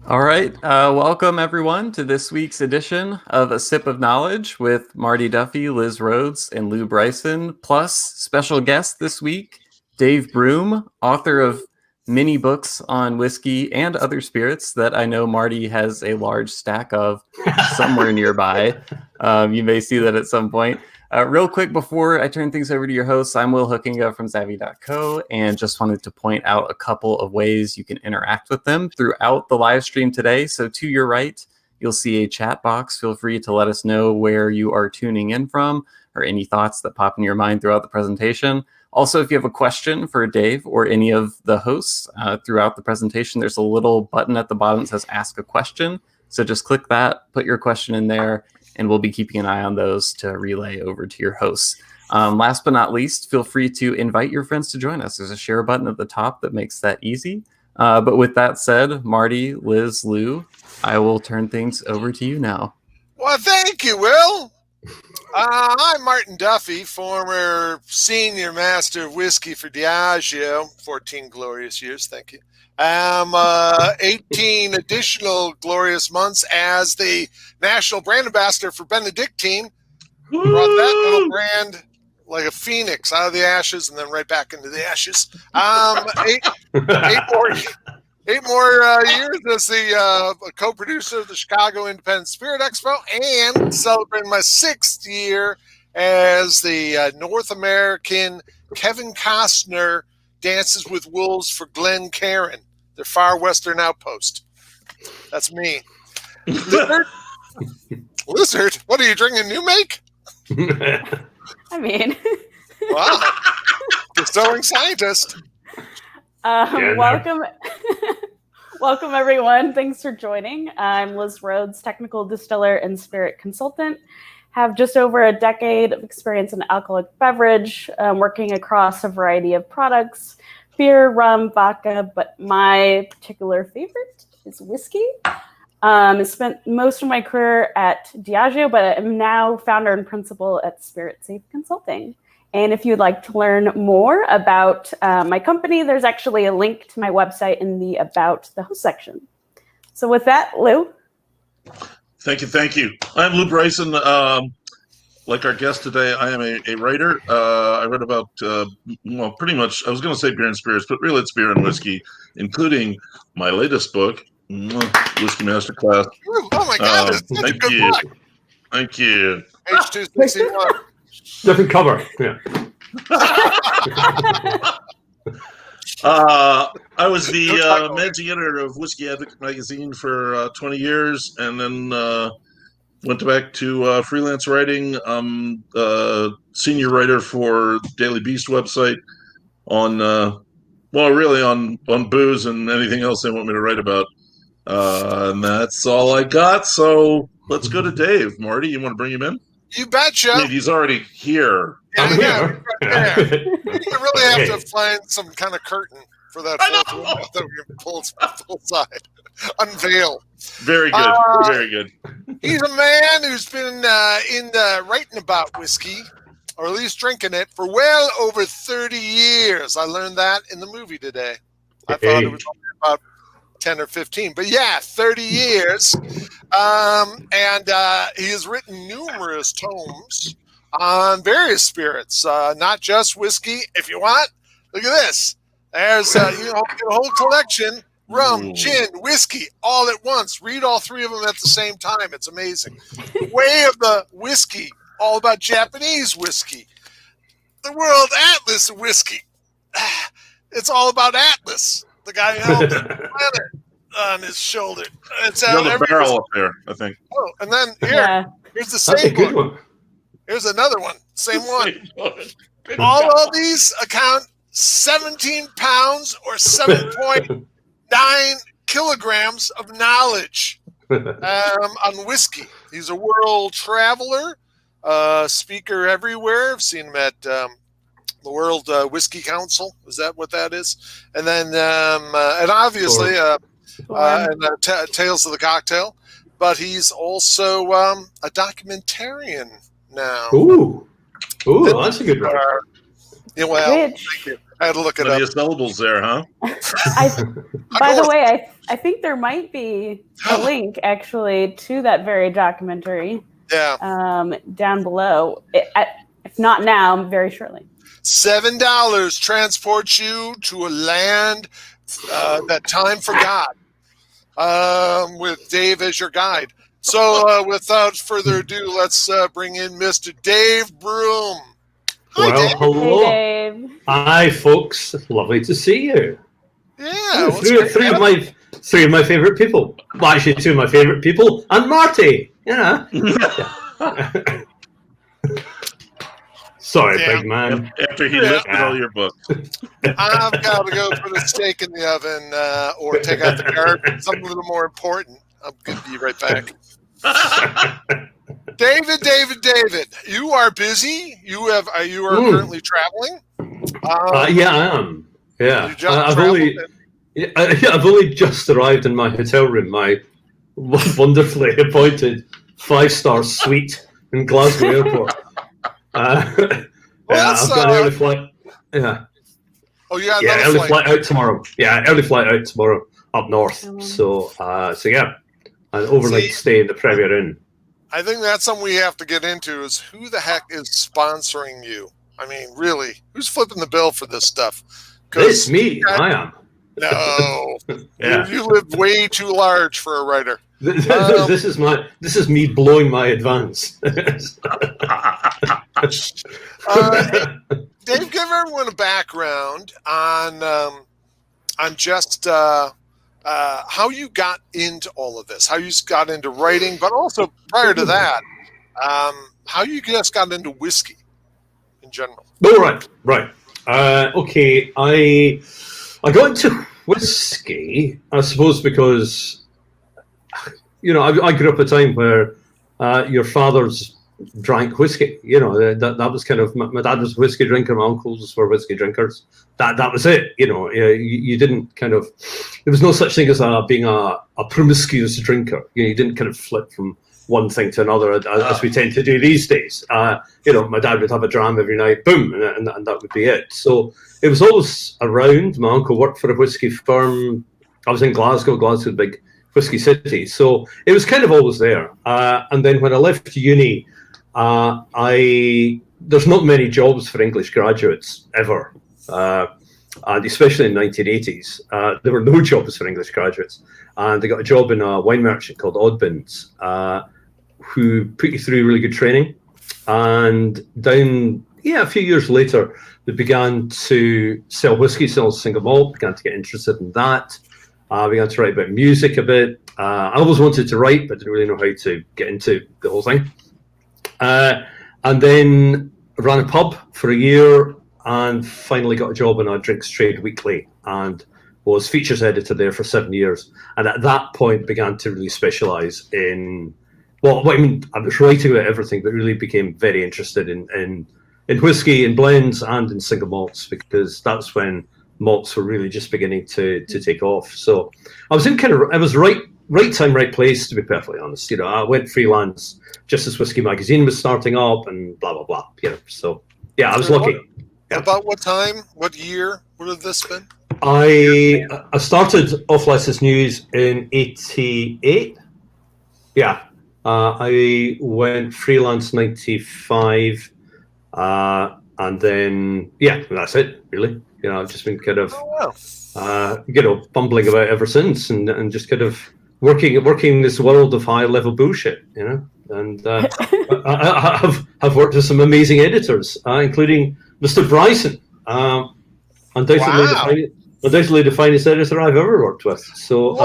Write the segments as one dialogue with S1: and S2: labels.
S1: All right. Welcome, everyone, to this week's edition of A Sip of Knowledge with Marty Duffy, Liz Rhoades, and Lou Bryson, plus special guest this week, Dave Broom, author of many books on whiskey and other spirits that I know Marty has a large stack of somewhere nearby. You may see that at some point. Real quick before I turn things over to your hosts, I'm Will Hookinga from Zavvy.co, and just wanted to point out a couple of ways you can interact with them throughout the live stream today. So to your right, you'll see a chat box. Feel free to let us know where you are tuning in from or any thoughts that pop in your mind throughout the presentation. Also, if you have a question for Dave or any of the hosts throughout the presentation, there's a little button at the bottom that says Ask a Question. So just click that, put your question in there, and we'll be keeping an eye on those to relay over to your hosts. Last but not least, feel free to invite your friends to join us. There's a share button at the top that makes that easy. But with that said, Marty, Liz, Lou, I will turn things over to you now.
S2: Well, thank you, Will. I'm Martin Duffy, former senior master of whiskey for Diageo, 14 glorious years, thank you. 18 additional glorious months as the national brand ambassador for Benedictine. Brought that little brand like a phoenix out of the ashes and then right back into the ashes. Eight more years as the co-producer of the Chicago Independent Spirit Expo and celebrating my 6th year as the North American Kevin Costner Dances with Wolves for Glen Cairn, their far western outpost. That's me. Lizard, what are you drinking, New Make?
S3: I mean.
S2: Wow. Distilling scientist.
S3: Welcome. Welcome, everyone. Thanks for joining. I'm Liz Rhoades, technical distiller and spirit consultant. Have just over a decade of experience in alcoholic beverage, working across a variety of products, beer, rum, vodka, but my particular favorite is whiskey. I spent most of my career at Diageo, but I'm now founder and principal at Spirit Safe Consulting. And if you'd like to learn more about my company, there's actually a link to my website in the About the Host section. So with that, Lou.
S4: Thank you. I'm Lou Bryson. Like our guest today, I am a writer. I write about, pretty much, I was going to say beer and spirits, but really it's beer and whiskey, including my latest book, Whiskey Masterclass.
S2: Oh my God, that's a good book.
S4: Thank you.
S2: H261.
S5: Different cover. Yeah.
S4: I was the managing editor of Whiskey Advocate magazine for 20 years, and then went back to freelance writing. Senior writer for Daily Beast website on, really on booze and anything else they want me to write about. And that's all I got. So let's go to Dave. Marty, you want to bring him in?
S2: You betcha.
S4: I mean, he's already here.
S2: Yeah, right there. You really have to find some kind of curtain for that fourth window that we can pull side. Unveil.
S4: Very good. Very good.
S2: He's a man who's been writing about whiskey, or at least drinking it, for well over 30 years. I learned that in the movie today. I thought it was only about 10 or 15, but yeah, 30 years. And he has written numerous tomes on various spirits, not just whiskey. If you want, look at this. There's a whole collection: rum, gin, whiskey, all at once. Read all 3 of them at the same time. It's amazing. Way of the Whisky, all about Japanese whiskey. The World Atlas of Whisky. It's all about Atlas, the guy who held the planet on his shoulder. It's
S4: the barrel up there, I think.
S2: Oh, and then here's the
S5: That's a
S2: same
S5: good
S2: one.
S5: one.
S2: Here's another one. Same one. All of these account 17 pounds or 7.9 kilograms of knowledge on whiskey. He's a world traveler, speaker everywhere. I've seen him at the World Whisky Council. Is that what that is? And then, and obviously, Tales of the Cocktail. But he's also a documentarian now.
S5: Ooh, that's a good one.
S2: Well, thank you. I had to look it
S4: Plenty
S2: up.
S4: of syllables there, huh?
S3: By the way, I think there might be a link actually to that very documentary.
S2: Yeah.
S3: Down below. If not now, very shortly.
S2: $7 transports you to a land that time forgot, with Dave as your guide. So without further ado, let's bring in Mr. Dave Broom. Hi,
S5: Well,
S2: Dave.
S5: hello.
S3: Hey, Dave.
S5: Hi, folks. Lovely to see you.
S2: Yeah.
S5: Three of my favorite people. Well, actually, two of my favorite people, and Marty. Yeah. Sorry,
S2: Yeah.
S5: big man.
S4: After he lifted all your books.
S2: I've got to go put a steak in the oven or take out the garbage. Something a little more important. I'm going to be right back. David, you are busy. You are currently traveling.
S5: Yeah, I am. Yeah,
S2: You just
S5: I've only just arrived in my hotel room, my wonderfully appointed 5-star suite in Glasgow Airport. I've got an early flight. Yeah.
S2: Oh, you got
S5: early flight out tomorrow. Yeah, early flight out tomorrow up north. So yeah, an overnight stay in the Premier Inn.
S2: I think that's something we have to get into is who the heck is sponsoring you? I mean, really, who's flipping the bill for this stuff?
S5: It's me. I am.
S2: No,
S5: Yeah.
S2: you live way too large for a writer.
S5: This is me blowing my advance.
S2: Dave, give everyone a background on just how you got into all of this, how you got into writing, but also prior to that, how you just got into whiskey in general.
S5: Oh, right. Okay, I got into whiskey, I suppose, because I grew up at a time where your fathers drank whiskey. That was kind of my dad was a whiskey drinker, my uncles were whiskey drinkers. That was it. You didn't kind of, there was no such thing as being a promiscuous drinker. You didn't kind of flip from one thing to another as we tend to do these days. My dad would have a dram every night, boom, and that would be it. So it was always around. My uncle worked for a whiskey firm. I was in Glasgow, a big whiskey city. So it was kind of always there. And then when I left uni, there's not many jobs for English graduates ever. And especially in the 1980s, there were no jobs for English graduates. And I got a job in a wine merchant called Oddbins, who put you through really good training. And a few years later, they began to sell whiskey, sell single malt, began to get interested in that. Began to write about music a bit. I always wanted to write, but didn't really know how to get into the whole thing. And then ran a pub for a year and finally got a job in a Drinks Trade Weekly and was features editor there for 7 years. And at that point began to really specialise in, I was writing about everything, but really became very interested in whiskey, in blends and in single malts, because that's when malts were really just beginning to take off. So I was right time, right place, to be perfectly honest. I went freelance just as Whiskey Magazine was starting up and blah, blah, blah. So yeah, I was lucky.
S2: About what time, what year would have this been?
S5: I started Off License News in 88. Yeah. I went freelance 95. And then, that's it, really. I've just been kind of, bumbling about ever since and just kind of working this world of high level bullshit, and I've worked with some amazing editors, including Mr. Bryson, undoubtedly the finest editor I've ever worked with. So,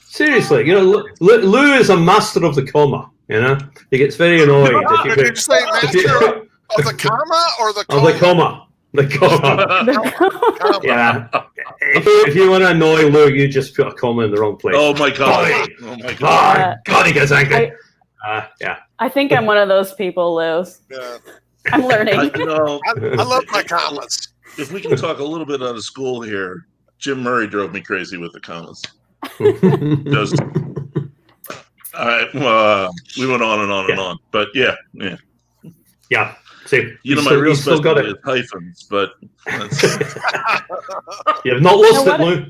S5: seriously, Lou is a master of the comma. He gets very annoyed
S2: Did you say master of the comma or the comma?
S5: Of the comma. The comma. Yeah. If you want to annoy Lou, you just put a comma in the wrong place.
S4: Oh my god!
S5: God, he gets angry.
S3: I think I'm one of those people, Lou.
S2: Yeah.
S3: I'm learning.
S2: I love my commas.
S4: If we can talk a little bit out of school here, Jim Murray drove me crazy with the commas. Just, we went on and on and on, but yeah.
S5: See,
S4: You know, my real specialty is hyphens, but
S5: you have not lost it, Lou.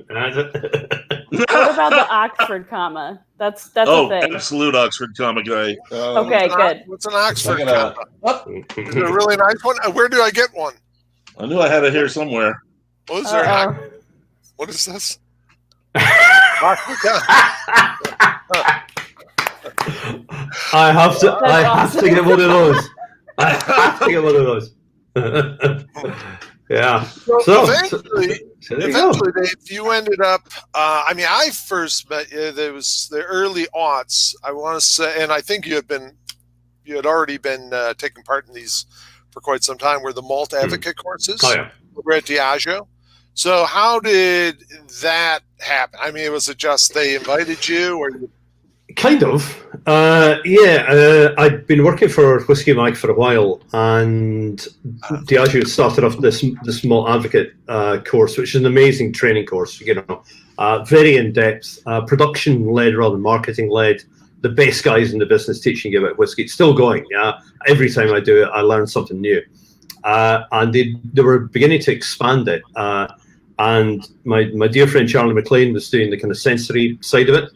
S3: What about the Oxford comma? That's a thing.
S4: Absolute Oxford comma guy.
S3: Okay, good.
S2: What's an Oxford comma? Is it a really nice one? Where do I get one?
S4: I knew I had it here somewhere.
S2: What is there? What is this? Oxford comma.
S5: I have to get one of those. I have to get one of those. Yeah. So
S2: eventually, Dave, you ended up. I first met you. There was the early aughts. I want to say, and I think you had already been taking part in these for quite some time. Were the malt advocate courses?
S5: Oh yeah.
S2: Over at Diageo. So how did that happen? I mean, was it just they invited you, or you?
S5: Kind of. I'd been working for Whiskey Mag for a while, and Diageo started off this malt advocate course, which is an amazing training course. Very in depth, production led rather than marketing led. The best guys in the business teaching you about whiskey. It's still going. Every time I do it, I learn something new. And they were beginning to expand it. And my dear friend Charlie McLean was doing the kind of sensory side of it.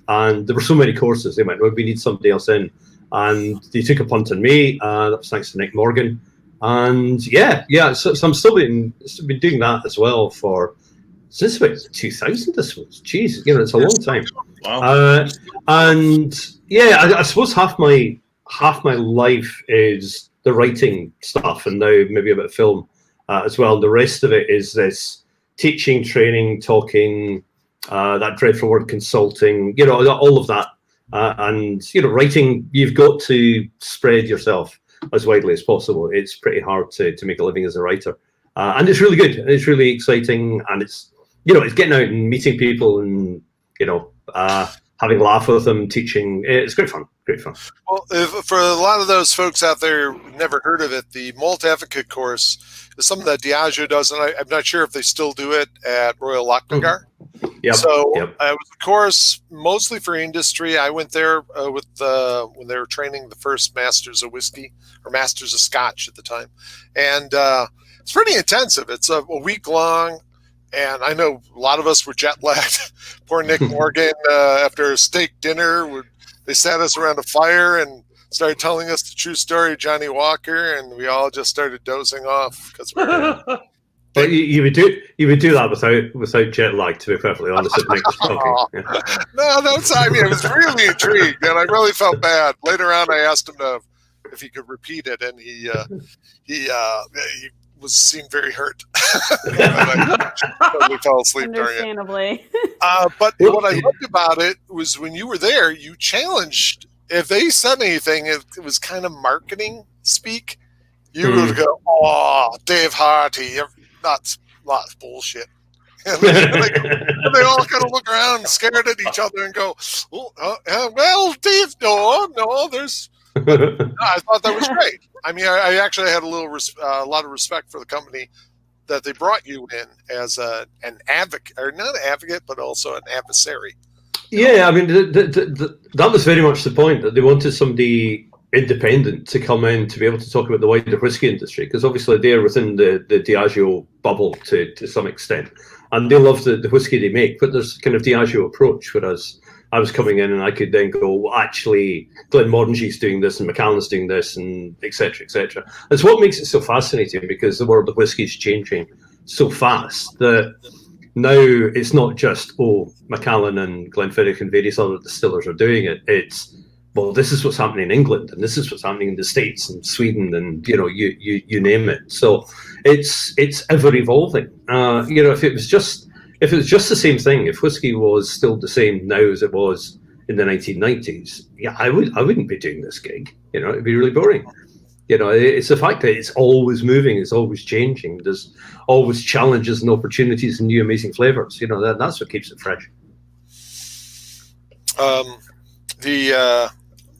S5: And there were so many courses. They went, well, we need somebody else in. And they took a punt on me. That was thanks to Nick Morgan. And so I'm still been doing that as well since about 2000, I suppose. Jeez, it's a long time.
S4: Wow.
S5: I suppose half my life is the writing stuff, and now maybe a bit of film as well. The rest of it is this teaching, training, talking, that dreadful word consulting, all of that. Writing, you've got to spread yourself as widely as possible. It's pretty hard to make a living as a writer. And it's really good. It's really exciting. And it's getting out and meeting people and, having a laugh with them, teaching. It's great fun. Great fun.
S2: Well, for a lot of those folks out there who've never heard of it, the Malt Advocate course is something that Diageo does, and I'm not sure if they still do it at Royal Lochnagar.
S5: Yep.
S2: So it was a course mostly for industry. I went there when they were training the first Masters of Whisky, or Masters of Scotch at the time. And it's pretty intensive. It's a week long. And I know a lot of us were jet lagged. Poor Nick Morgan, after a steak dinner, they sat us around a fire and started telling us the true story of Johnny Walker, and we all just started dozing off because we're.
S5: But you would do that without jet lag, to be perfectly honest. If Nick was talking.
S2: No, I was really intrigued, and I really felt bad. Later on, I asked him if he could repeat it, and he seemed very hurt. I totally fell asleep during it.
S3: Understandably.
S2: But what I loved about it was when you were there, you challenged. If they said anything, it was kind of marketing speak. You would go, "Oh, Dave Harty, that's bullshit." And they all kind of look around, and stared at each other, and go, "Well, Dave, no, there's." I thought that was great. I mean, I actually had a lot of respect for the company that they brought you in as an advocate, or not an advocate, but also an adversary.
S5: Yeah, I mean, that was very much the point, that they wanted somebody independent to come in to be able to talk about the wider whiskey industry, because obviously they're within the Diageo bubble to some extent, and they love the whiskey they make, but there's kind of Diageo approach, whereas I was coming in and I could then go, well, actually, Glenmorangie's doing this and Macallan's doing this, and et cetera, et cetera. That's what makes it so fascinating, because the world of whiskey is changing so fast that now it's not just, Macallan and Glenfiddich and various other distillers are doing it. It's, well, this is what's happening in England, and this is what's happening in the States and Sweden, and you name it. So it's ever evolving. If it was just the same thing, if whiskey was still the same now as it was in the 1990s, I wouldn't be doing this gig. It'd be really boring. It's the fact that it's always moving, it's always changing. There's always challenges and opportunities and new amazing flavors. That's what keeps it fresh.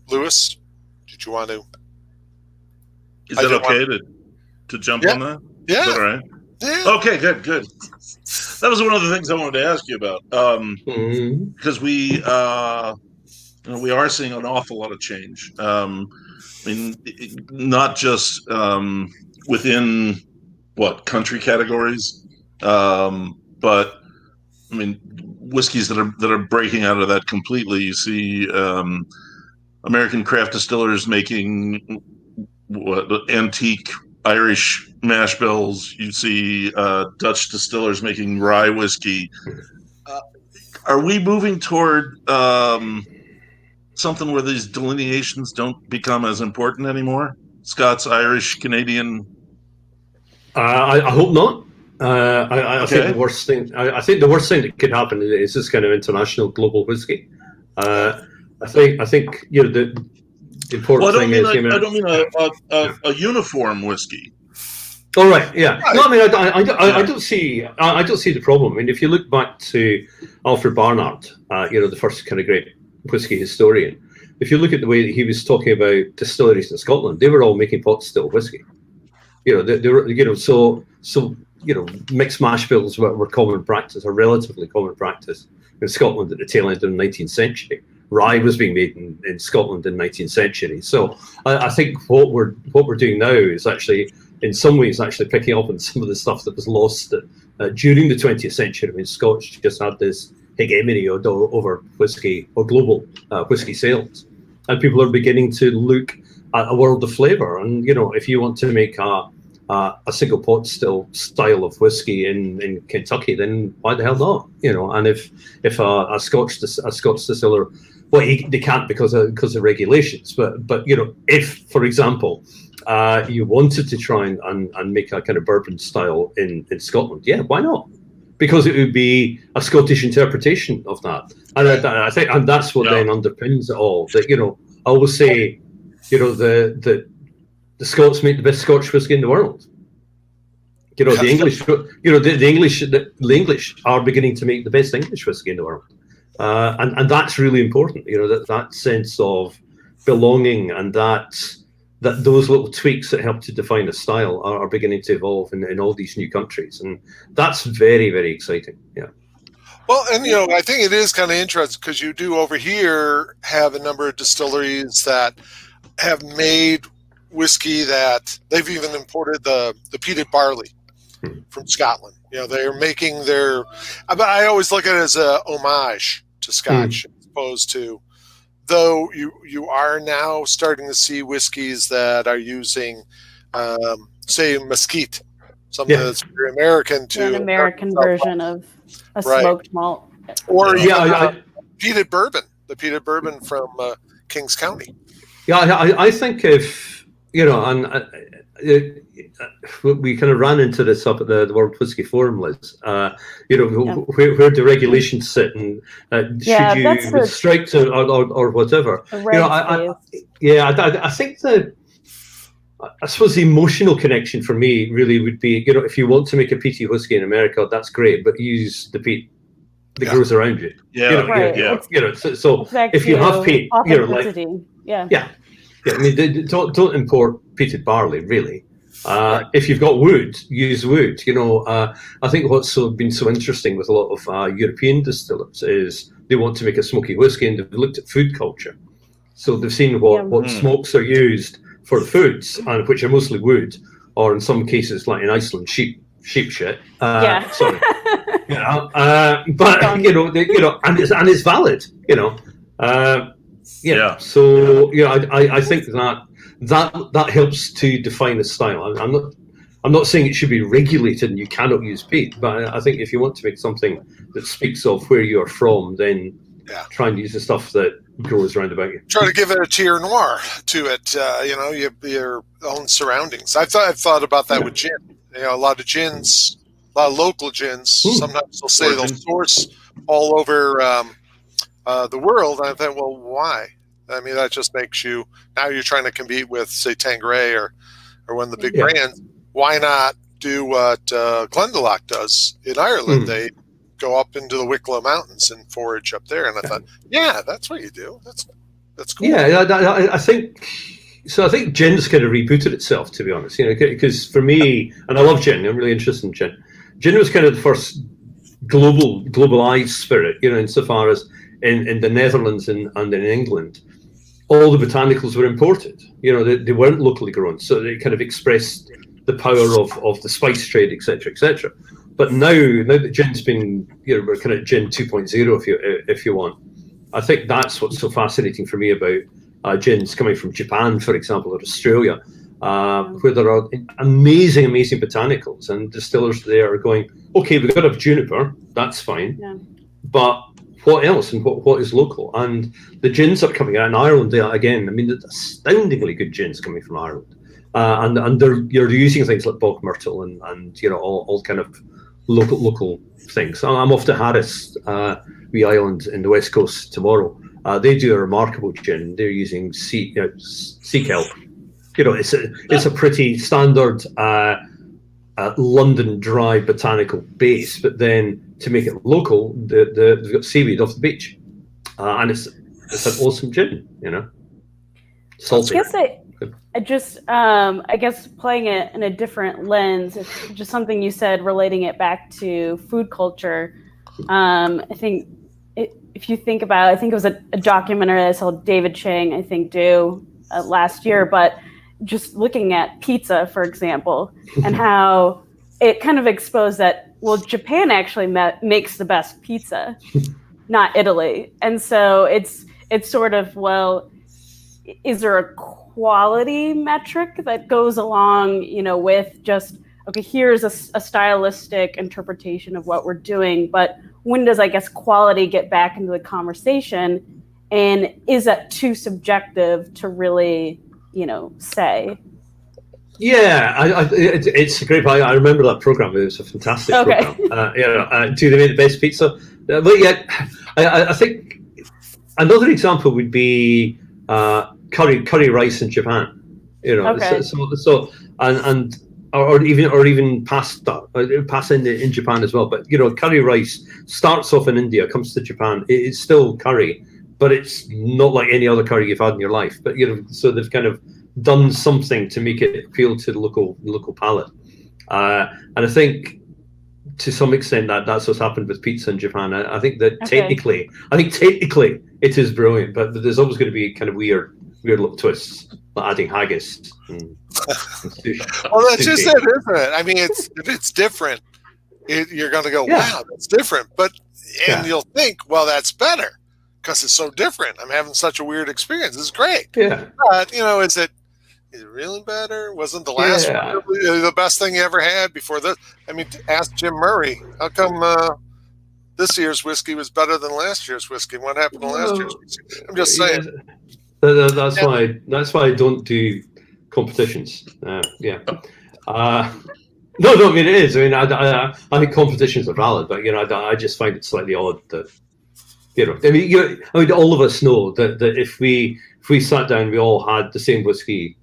S2: Lewis, did you want to?
S4: Is it okay to jump on that?
S2: Yeah.
S4: Is that all right?
S2: Yeah.
S4: Okay, good. That was one of the things I wanted to ask you about. Because we, We are seeing an awful lot of change. I mean, not just within country categories, but I mean, whiskeys that are breaking out of that completely. You see American craft distillers making antique Irish mash bills. You see Dutch distillers making rye whiskey. Are we moving toward something where these delineations don't become as important anymore? Scots, Irish, Canadian.
S5: I hope not. I
S4: Okay.
S5: think the worst thing. I think the worst thing that could happen is this kind of international global whiskey. I think the important thing is.
S4: I don't mean a uniform whiskey.
S5: Oh right, yeah. No, I mean I don't see the problem. I mean, if you look back to Alfred Barnard, the first kind of great whiskey historian, if you look at the way that he was talking about distilleries in Scotland, they were all making pot still whiskey. They were so mixed mash bills were common practice, or relatively common practice in Scotland at the tail end of the 19th century. Rye was being made in Scotland in the 19th century. So I think what we're doing now is actually, in some ways, actually picking up on some of the stuff that was lost during the 20th century. I mean, Scotch just had this hegemony over whiskey, or global whiskey sales, and people are beginning to look at a world of flavour. And if you want to make a single pot still style of whiskey in Kentucky, then why the hell not? And if a Scotch distiller, well, they can't because of regulations. But if, for example, you wanted to try and make a kind of bourbon style in Scotland, yeah, why not? Because it would be a Scottish interpretation of that, and I think, and that's what then underpins it all. That I always say, the Scots make the best Scotch whiskey in the world. The English, the English are beginning to make the best English whiskey in the world, and that's really important. That sense of belonging, and that those little tweaks that help to define a style are beginning to evolve in all these new countries, and that's very, very exciting. Yeah.
S2: Well, and I think it is kind of interesting because you do over here have a number of distilleries that have made whiskey that they've even imported the peated barley from Scotland. They're making their. I always look at it as a homage to Scotch, as opposed to. Though you are now starting to see whiskeys that are using, say, mesquite, something that's very American to
S3: an American version of a smoked malt,
S2: or peated bourbon, the peated bourbon from Kings County.
S5: Yeah, I think if we kind of ran into this up at the World Whisky Forum, Liz. Where do regulations sit, and should you restrict or whatever? I think I suppose the emotional connection for me really would be, if you want to make a peaty whiskey in America, that's great, but use the peat that grows around you. So
S3: exactly.
S5: If you have peat, I mean, don't import peated barley, really. If you've got wood, use wood. I think what's been so interesting with a lot of European distillers is they want to make a smoky whiskey, and they've looked at food culture. So they've seen what smokes are used for foods, and which are mostly wood, or in some cases, like in Iceland, sheep shit. Sorry. But and it's valid. So I think that helps to define a style. I'm not saying it should be regulated and you cannot use peat, but I think if you want to make something that speaks of where you are from, then try and use the stuff that grows around about you.
S2: Try to give it a tier noir to it. Your own surroundings. I've thought about that with gin. A lot of gins, a lot of local gins. Sometimes they'll say they'll source all over the world. And I thought, well, why? I mean, that just makes you, now you're trying to compete with, say, Tanqueray or one of the big brands. Why not do what Glendalough does in Ireland? They go up into the Wicklow Mountains and forage up there. And I thought, that's what you do. That's cool.
S5: Yeah, I think so. I think gin's kind of rebooted itself, to be honest. Because for me, and I love gin. I'm really interested in gin. Gin was kind of the first globalized spirit. Insofar as in the Netherlands and in England, all the botanicals were imported. They weren't locally grown, so they kind of expressed the power of the spice trade, etc., etc. But now that gin's been, we're kind of gin 2.0, if you want. I think that's what's so fascinating for me about gins coming from Japan, for example, or Australia, where there are amazing botanicals, and distillers there are going, okay, we've got to have juniper, that's fine, but what else, and what is local? And the gins are coming out in Ireland again. I mean, astoundingly good gins coming from Ireland, and you're using things like bog myrtle and all kind of local things. I'm off to Harris, wee island in the west coast tomorrow. They do a remarkable gin. They're using sea kelp. It's a pretty standard London dry botanical base, but then to make it local, they've got seaweed off the beach, and it's an awesome gin. Salty.
S3: I guess playing it in a different lens, it's just something you said, relating it back to food culture. I think if you think about, I think it was a documentary I saw David Chang, I think, do last year, but just looking at pizza, for example, and how it kind of exposed that, well, Japan actually makes the best pizza, not Italy. And so it's sort of, well, is there a quality metric that goes along, with just, okay, here's a stylistic interpretation of what we're doing, but when does, I guess, quality get back into the conversation? And is that too subjective to really, say?
S5: Yeah, it's a great. I remember that program. It was a fantastic program. Do they make the best pizza? But yet, I think another example would be curry rice in Japan. Or even pasta in Japan as well. But curry rice starts off in India, comes to Japan. It's still curry, but it's not like any other curry you've had in your life. But so they've kind of done something to make it appeal to the local palate. And I think to some extent that's what's happened with pizza in Japan. I think that technically it is brilliant, but there's always going to be kind of weird little twists, like adding haggis and sushi.
S2: Well, that's just it, isn't it? I mean, if it's different, you're going to go, wow, that's different. And you'll think, well, that's better because it's so different. I'm having such a weird experience. It's great. Yeah. But, is it really better? Wasn't the last one really the best thing you ever had before this? I mean, ask Jim Murray. How come this year's whiskey was better than last year's whiskey? What happened to last year's whiskey? I'm just saying.
S5: That's why I don't do competitions. No, I mean, it is. I mean, I think competitions are valid, but I just find it slightly odd that I mean, all of us know that if we sat down, we all had the same whiskey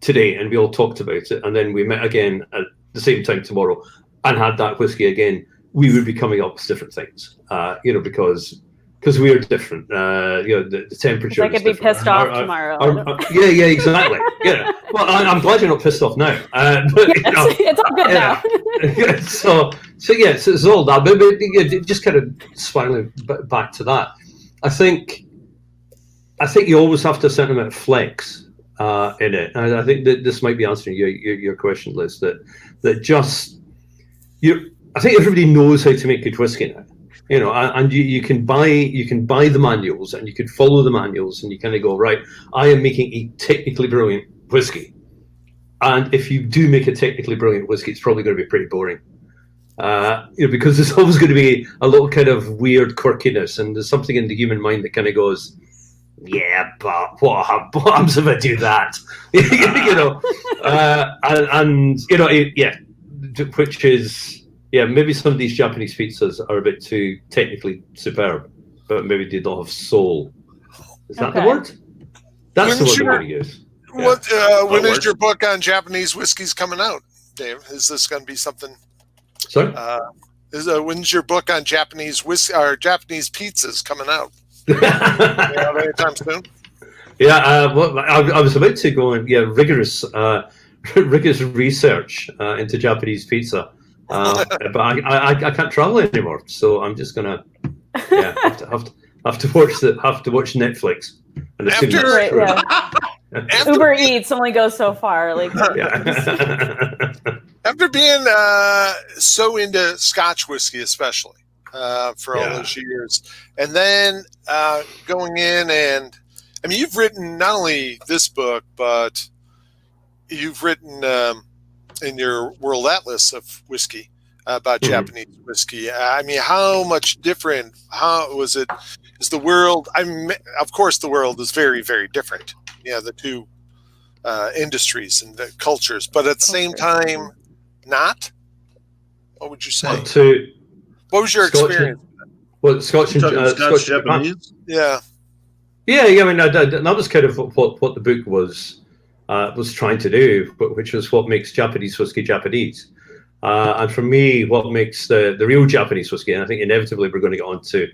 S5: today, and we all talked about it, and then we met again at the same time tomorrow and had that whiskey again, we would be coming up with different things, because we are different. The temperature.
S3: I could be pissed off tomorrow.
S5: Yeah, exactly. Yeah. Well, I'm glad you're not pissed off now. But,
S3: it's all good now.
S5: So it's all that. But just kind of spiraling back to that. I think you always have to have a certain amount of flex in it. And I think that this might be answering your question, Liz. That just I think everybody knows how to make good whiskey now. And you can buy the manuals, and you can follow the manuals, and you kind of go, right, I am making a technically brilliant whiskey. And if you do make a technically brilliant whiskey, it's probably going to be pretty boring. Because there's always going to be a little kind of weird quirkiness, and there's something in the human mind that kind of goes, yeah, but what happens if I do that? Which is... Yeah, maybe some of these Japanese pizzas are a bit too technically superb, but maybe they don't have soul. Is that the word? That's the word I'm going to use.
S2: When is your book on Japanese whiskeys coming out, Dave? Is this going to be something?
S5: Sorry?
S2: When's your book on Japanese whiskey or Japanese pizzas coming out? Anytime soon?
S5: Yeah, I was about to go and rigorous research into Japanese pizza. But I can't travel anymore, so I'm just gonna have have to watch Netflix. And assume
S2: After-
S5: that's true.
S2: After
S3: Uber
S2: being-
S3: Eats only goes so far. Like,
S5: Yeah.
S2: After being so into Scotch whiskey, especially for all
S5: Yeah.
S2: those years, and then going in and, I mean, you've written not only this book, but you've written in your World Atlas of Whisky about
S5: Mhm.
S2: Japanese whiskey. I mean, how much different? How was it? Is the world? I mean, of course, the world is very, very different. Yeah, the two industries and the cultures, but at the same time, not. What would you say? What was your
S5: Scotch-
S2: experience?
S5: Well, Scotch and
S4: Talking
S5: Scotch
S4: Scotch Japanese.
S2: Yeah,
S5: Yeah, I mean, that was kind of what the book was trying to do, which was what makes Japanese whiskey Japanese. And for me, what makes the real Japanese whiskey, and I think inevitably we're going to get on to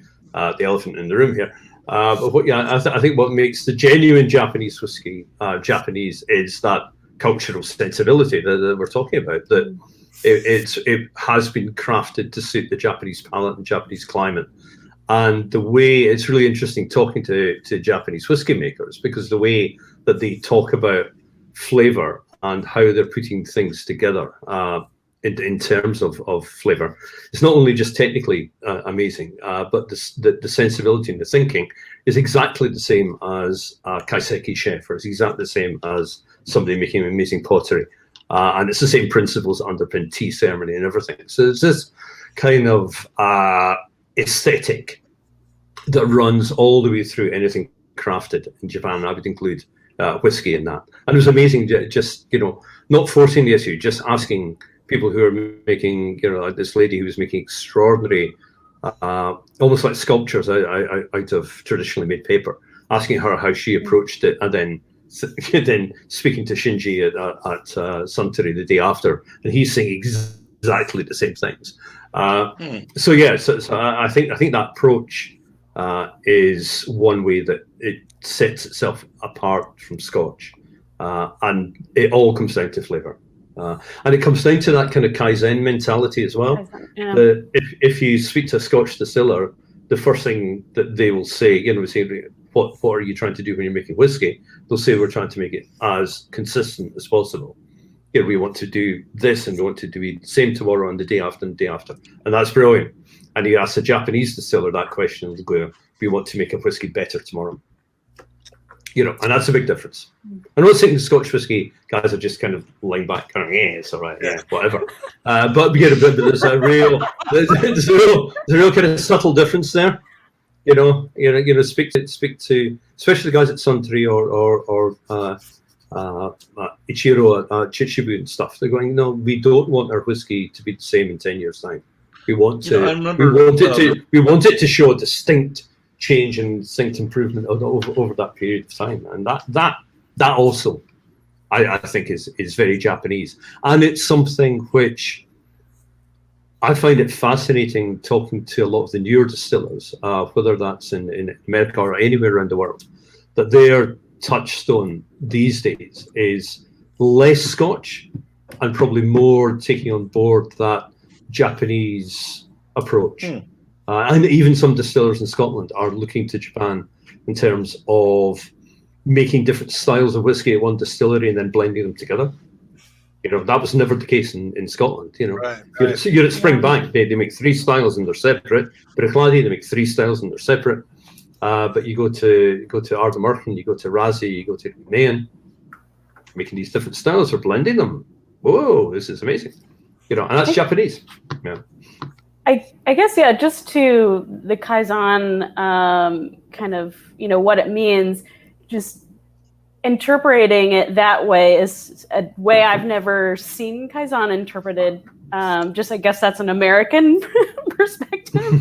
S5: the elephant in the room here, but I think what makes the genuine Japanese whiskey Japanese is that cultural sensibility that we're talking about, that it has been crafted to suit the Japanese palate and Japanese climate. And the way it's really interesting talking to Japanese whiskey makers, because the way that they talk about flavor and how they're putting things together in terms of flavor, it's not only just technically amazing, but the sensibility and the thinking is exactly the same as a kaiseki chef, or it's exactly the same as somebody making amazing pottery. And it's the same principles that underpin tea ceremony and everything. So it's this kind of aesthetic that runs all the way through anything crafted in Japan. I would include whiskey in that. And it was amazing, just, not forcing the issue, just asking people who are making, like this lady who was making extraordinary, almost like sculptures out of traditionally made paper, asking her how she approached it, and then speaking to Shinji at Suntory the day after, and he's saying exactly the same things. So I think that approach is one way that it sets itself apart from Scotch, and it all comes down to flavour, and it comes down to that kind of Kaizen mentality as well.
S3: Yeah.
S5: That if you speak to a Scotch distiller, the first thing that they will say, what are you trying to do when you're making whiskey? They'll say, we're trying to make it as consistent as possible. We want to do this, and we want to do the same tomorrow and the day after and the day after. And that's brilliant. And you ask a Japanese distiller that question, and they go, we want to make a whiskey better tomorrow. And that's a big difference. I'm not saying Scotch whiskey guys are just kind of lying back, kind of, it's all right, whatever. But there's a real kind of subtle difference there. Speak to especially the guys at Suntory or Ichiro at Chichibu and stuff. They're going, no, we don't want our whiskey to be the same in 10 years' time. We want we want it to show a distinct change and distinct improvement over that period of time, and that also I think is very Japanese, and it's something which I find it fascinating talking to a lot of the newer distillers, whether that's in America or anywhere around the world, that their touchstone these days is less Scotch and probably more taking on board that Japanese approach. And even some distillers in Scotland are looking to Japan in terms of making different styles of whiskey at one distillery and then blending them together. That was never the case in Scotland.
S2: Right.
S5: You're at Springbank, they make 3 styles and they're separate. Bruichladdich, they make 3 styles and they're separate. But you go to Ardnamurchan, you go to Razi, you go to Mayan, making these different styles, or blending them. Whoa, this is amazing. And that's Japanese. Yeah.
S3: I guess, just to the Kaizen kind of, what it means, just interpreting it that way is a way I've never seen Kaizen interpreted. I guess that's an American perspective.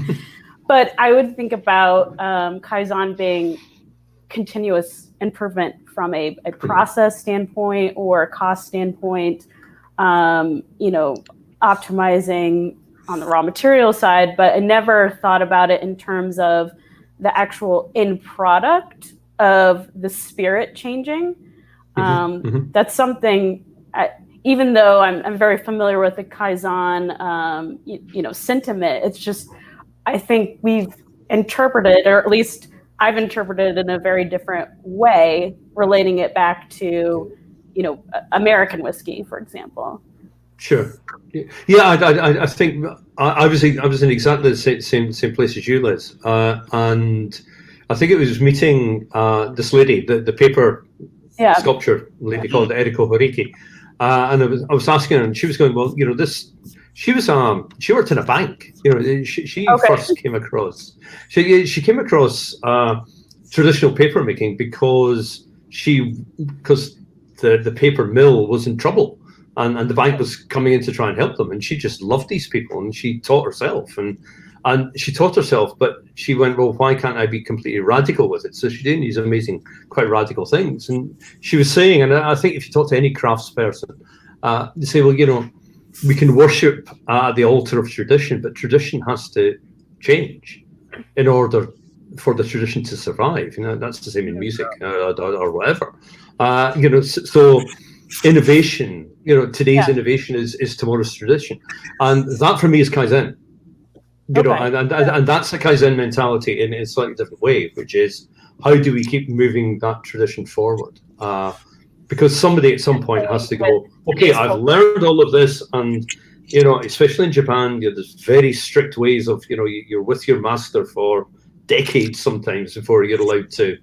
S3: But I would think about Kaizen being continuous improvement from a process standpoint or a cost standpoint, optimizing on the raw material side, but I never thought about it in terms of the actual end product of the spirit changing. That's something, even though I'm very familiar with the Kaizen, sentiment, it's just, I think we've interpreted, or at least I've interpreted in a very different way, relating it back to, American whiskey, for example.
S5: Sure. Yeah, I think I was in exactly the same place as you, Liz, and I think it was meeting this lady, the paper sculpture lady called Eriko Horiki, and I was asking her, and she was going, well, she worked in a bank. She first came across traditional paper making because the paper mill was in trouble. And the bank was coming in to try and help them, and she just loved these people, and she taught herself, but she went, well, why can't I be completely radical with it? So she's doing these amazing, quite radical things, and she was saying, and I think if you talk to any craftsperson, they say, well, we can worship the altar of tradition, but tradition has to change in order for the tradition to survive. That's the same in music or whatever. So innovation, today's innovation is tomorrow's tradition, and that for me is Kaizen. And that's a Kaizen mentality in a slightly different way, which is how do we keep moving that tradition forward? Because somebody at some point has to go, okay, I've learned all of this, and especially in Japan, there's very strict ways of you're with your master for decades sometimes before you're allowed to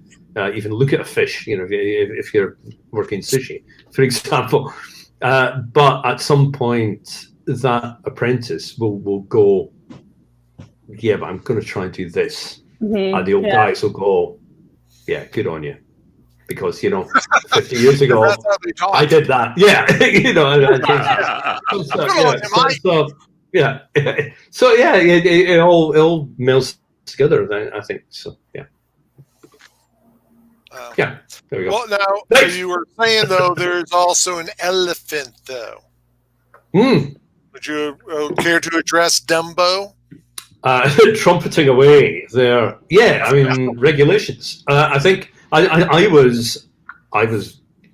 S5: even look at a fish, if you're working sushi, for example. But at some point, that apprentice will go, yeah, but I'm going to try and do this. Mm-hmm. And the old guys will go, yeah, good on you. Because, 50 years ago, I did that. Yeah. It all melts together, I think. So, yeah. There we go.
S2: Well, now, you were saying, though, there's also an elephant, though. Would you care to address Dumbo?
S5: Trumpeting away there. Yeah, I mean, regulations. I think I was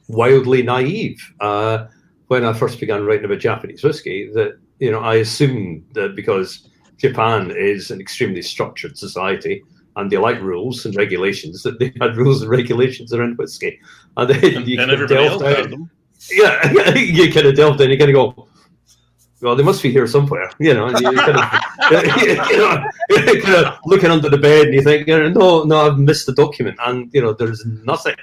S5: wildly naive when I first began writing about Japanese whiskey, that, I assumed that because Japan is an extremely structured society, and they like rules and regulations, that they had rules and regulations around whiskey. And then you kind of delved down. Yeah, you kind of delved in, you kind of go, well, they must be here somewhere, and you kind of looking under the bed, and you think, no, I've missed the document, and there's nothing.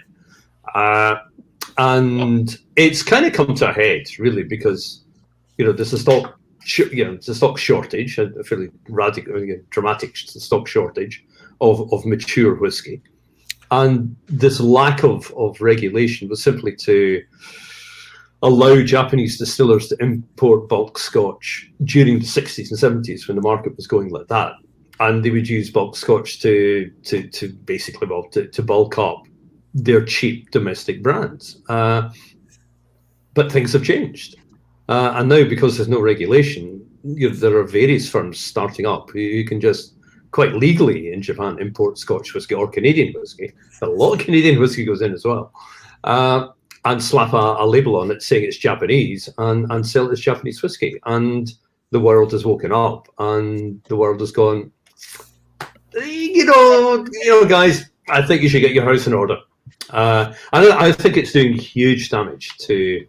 S5: And it's kind of come to a head, really, because there's a stock, it's a stock shortage, a fairly radical, dramatic stock shortage of mature whiskey, and this lack of regulation was simply to allow Japanese distillers to import bulk Scotch during the 60s and 70s when the market was going like that, and they would use bulk Scotch to basically to bulk up their cheap domestic brands. But things have changed, and now because there's no regulation, there are various firms starting up who can just quite legally in Japan import Scotch whiskey or Canadian whiskey. A lot of Canadian whiskey goes in as well. And slap a label on it saying it's Japanese and sell it as Japanese whiskey. And the world has woken up, and the world has gone, guys, I think you should get your house in order. And I think it's doing huge damage to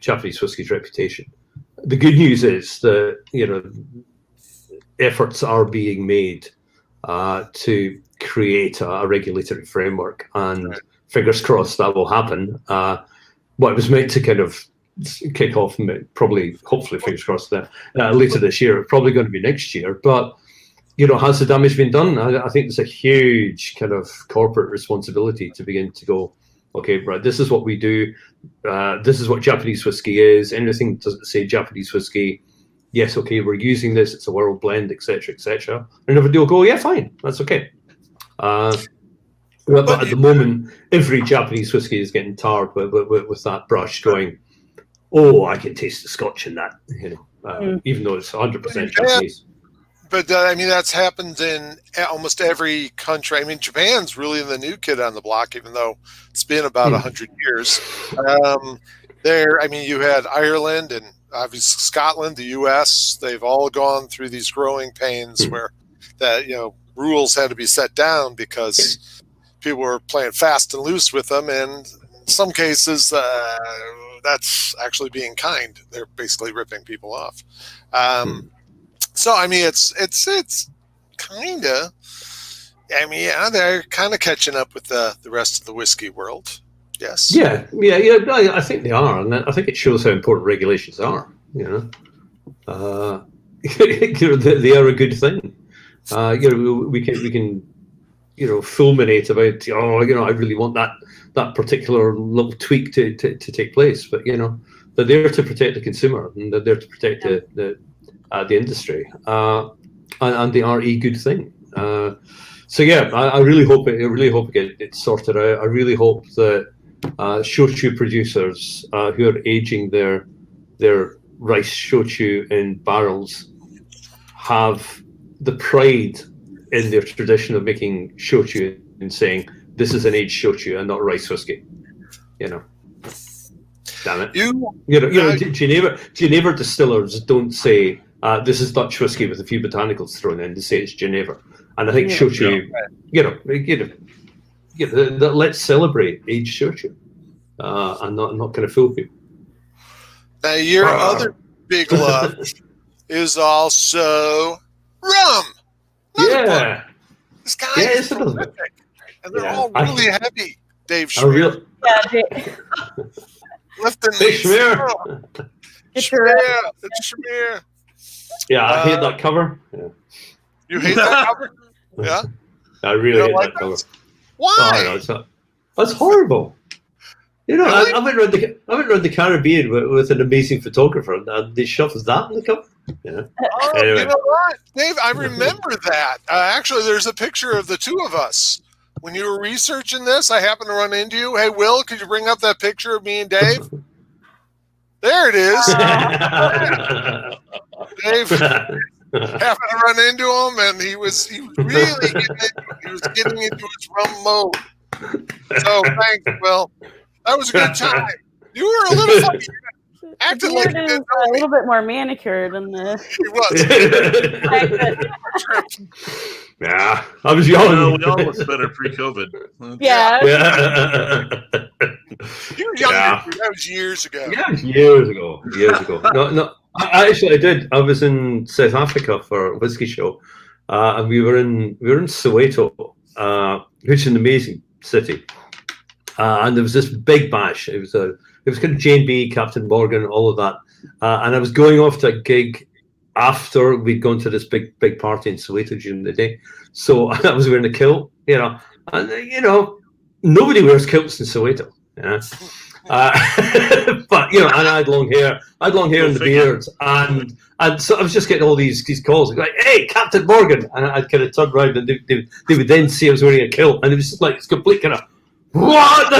S5: Japanese whiskey's reputation. The good news is that, efforts are being made to create a regulatory framework, and fingers crossed that will happen. What was meant to kind of kick off, hopefully, fingers crossed, that later this year, probably going to be next year. But, has the damage been done? I think there's a huge kind of corporate responsibility to begin to go, okay, right, this is what we do. This is what Japanese whiskey is. Anything that doesn't say Japanese whiskey, yes, okay, we're using this. It's a world blend, etc., etc. And everybody will go, yeah, fine, that's okay. But at the moment, every Japanese whiskey is getting tarred with that brush, going, oh, I can taste the Scotch in that, even though it's 100% Japanese.
S2: But that's happened in almost every country. I mean, Japan's really the new kid on the block, even though it's been about 100 years. You had Ireland and obviously Scotland, the U.S. They've all gone through these growing pains where that, rules had to be set down because people were playing fast and loose with them, and in some cases that's actually being kind. They're basically ripping people off. So I mean, it's kind of. I mean, yeah, they're kind of catching up with the rest of the whiskey world. Yes.
S5: Yeah. I think they are, and I think it shows how important regulations are. You know, they are a good thing. We can fulminate about I really want that particular little tweak to take place, but they're there to protect the consumer, and they're there to protect the industry, and they are a good thing. So yeah, I really hope it gets sorted out. I really hope that shochu producers who are aging their rice shochu in barrels have the pride in their tradition of making shochu and saying this is an aged shochu and not rice whiskey. Damn it! Geneva distillers don't say this is Dutch whiskey with a few botanicals thrown in. They say it's Geneva, and I think shochu. Let's celebrate aged shochu and not kind of fool people.
S2: Now your other big love is also rum.
S5: Yeah.
S2: This guy is terrific. And they're all really heavy, Dave
S5: Schmear.
S2: Lifting
S5: Dave Schmear.
S2: Schmear.
S5: Yeah, I hate that cover. Yeah.
S2: You hate that cover? Yeah.
S5: I really hate that cover.
S2: Why?
S5: Oh, no, that's horrible. Really? I went around the Caribbean with an amazing photographer, and they shoved that in the cover. Anyway.
S2: You know what, Dave? I remember that. Actually, there's a picture of the two of us. When you were researching this, I happened to run into you. Hey, Will, could you bring up that picture of me and Dave? There it is. Dave happened to run into him, and he was really getting into his rum mode. So thanks, Will. That was a good time. You were a little funny. Acting like you didn't know
S3: a little bit more manicured than the.
S2: He was.
S5: Yeah, I was young.
S4: Well, we all looked better pre-COVID.
S3: Yeah.
S2: You were younger. Yeah. That was years ago.
S5: Yeah, years ago. No. I did. I was in South Africa for a whiskey show, and we were in Soweto, which is an amazing city. And there was this big bash. It was kind of Jane B, Captain Morgan, all of that. And I was going off to a gig after we'd gone to this big party in Soweto during the day. So I was wearing a kilt, and nobody wears kilts in Soweto. But and I had long hair. And the beard, and so I was just getting all these calls like, "Hey, Captain Morgan!" And I'd kind of turn around, and they would then see I was wearing a kilt, and it was just like this complete kind of what?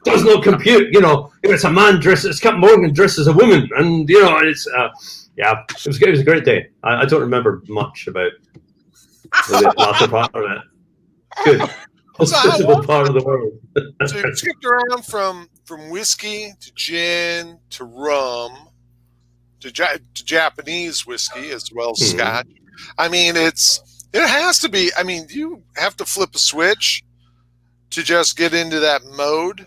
S5: Does not compute. If it's a man dressed, it's Captain Morgan dressed as a woman, and it's it was a great day. I don't remember much about the latter part of it. Good. Hospitable part of the world.
S2: So you skipped around from whiskey to gin to rum to Japanese whiskey as well as Scotch. I mean, it has to be. I mean, you have to flip a switch to just get into that mode.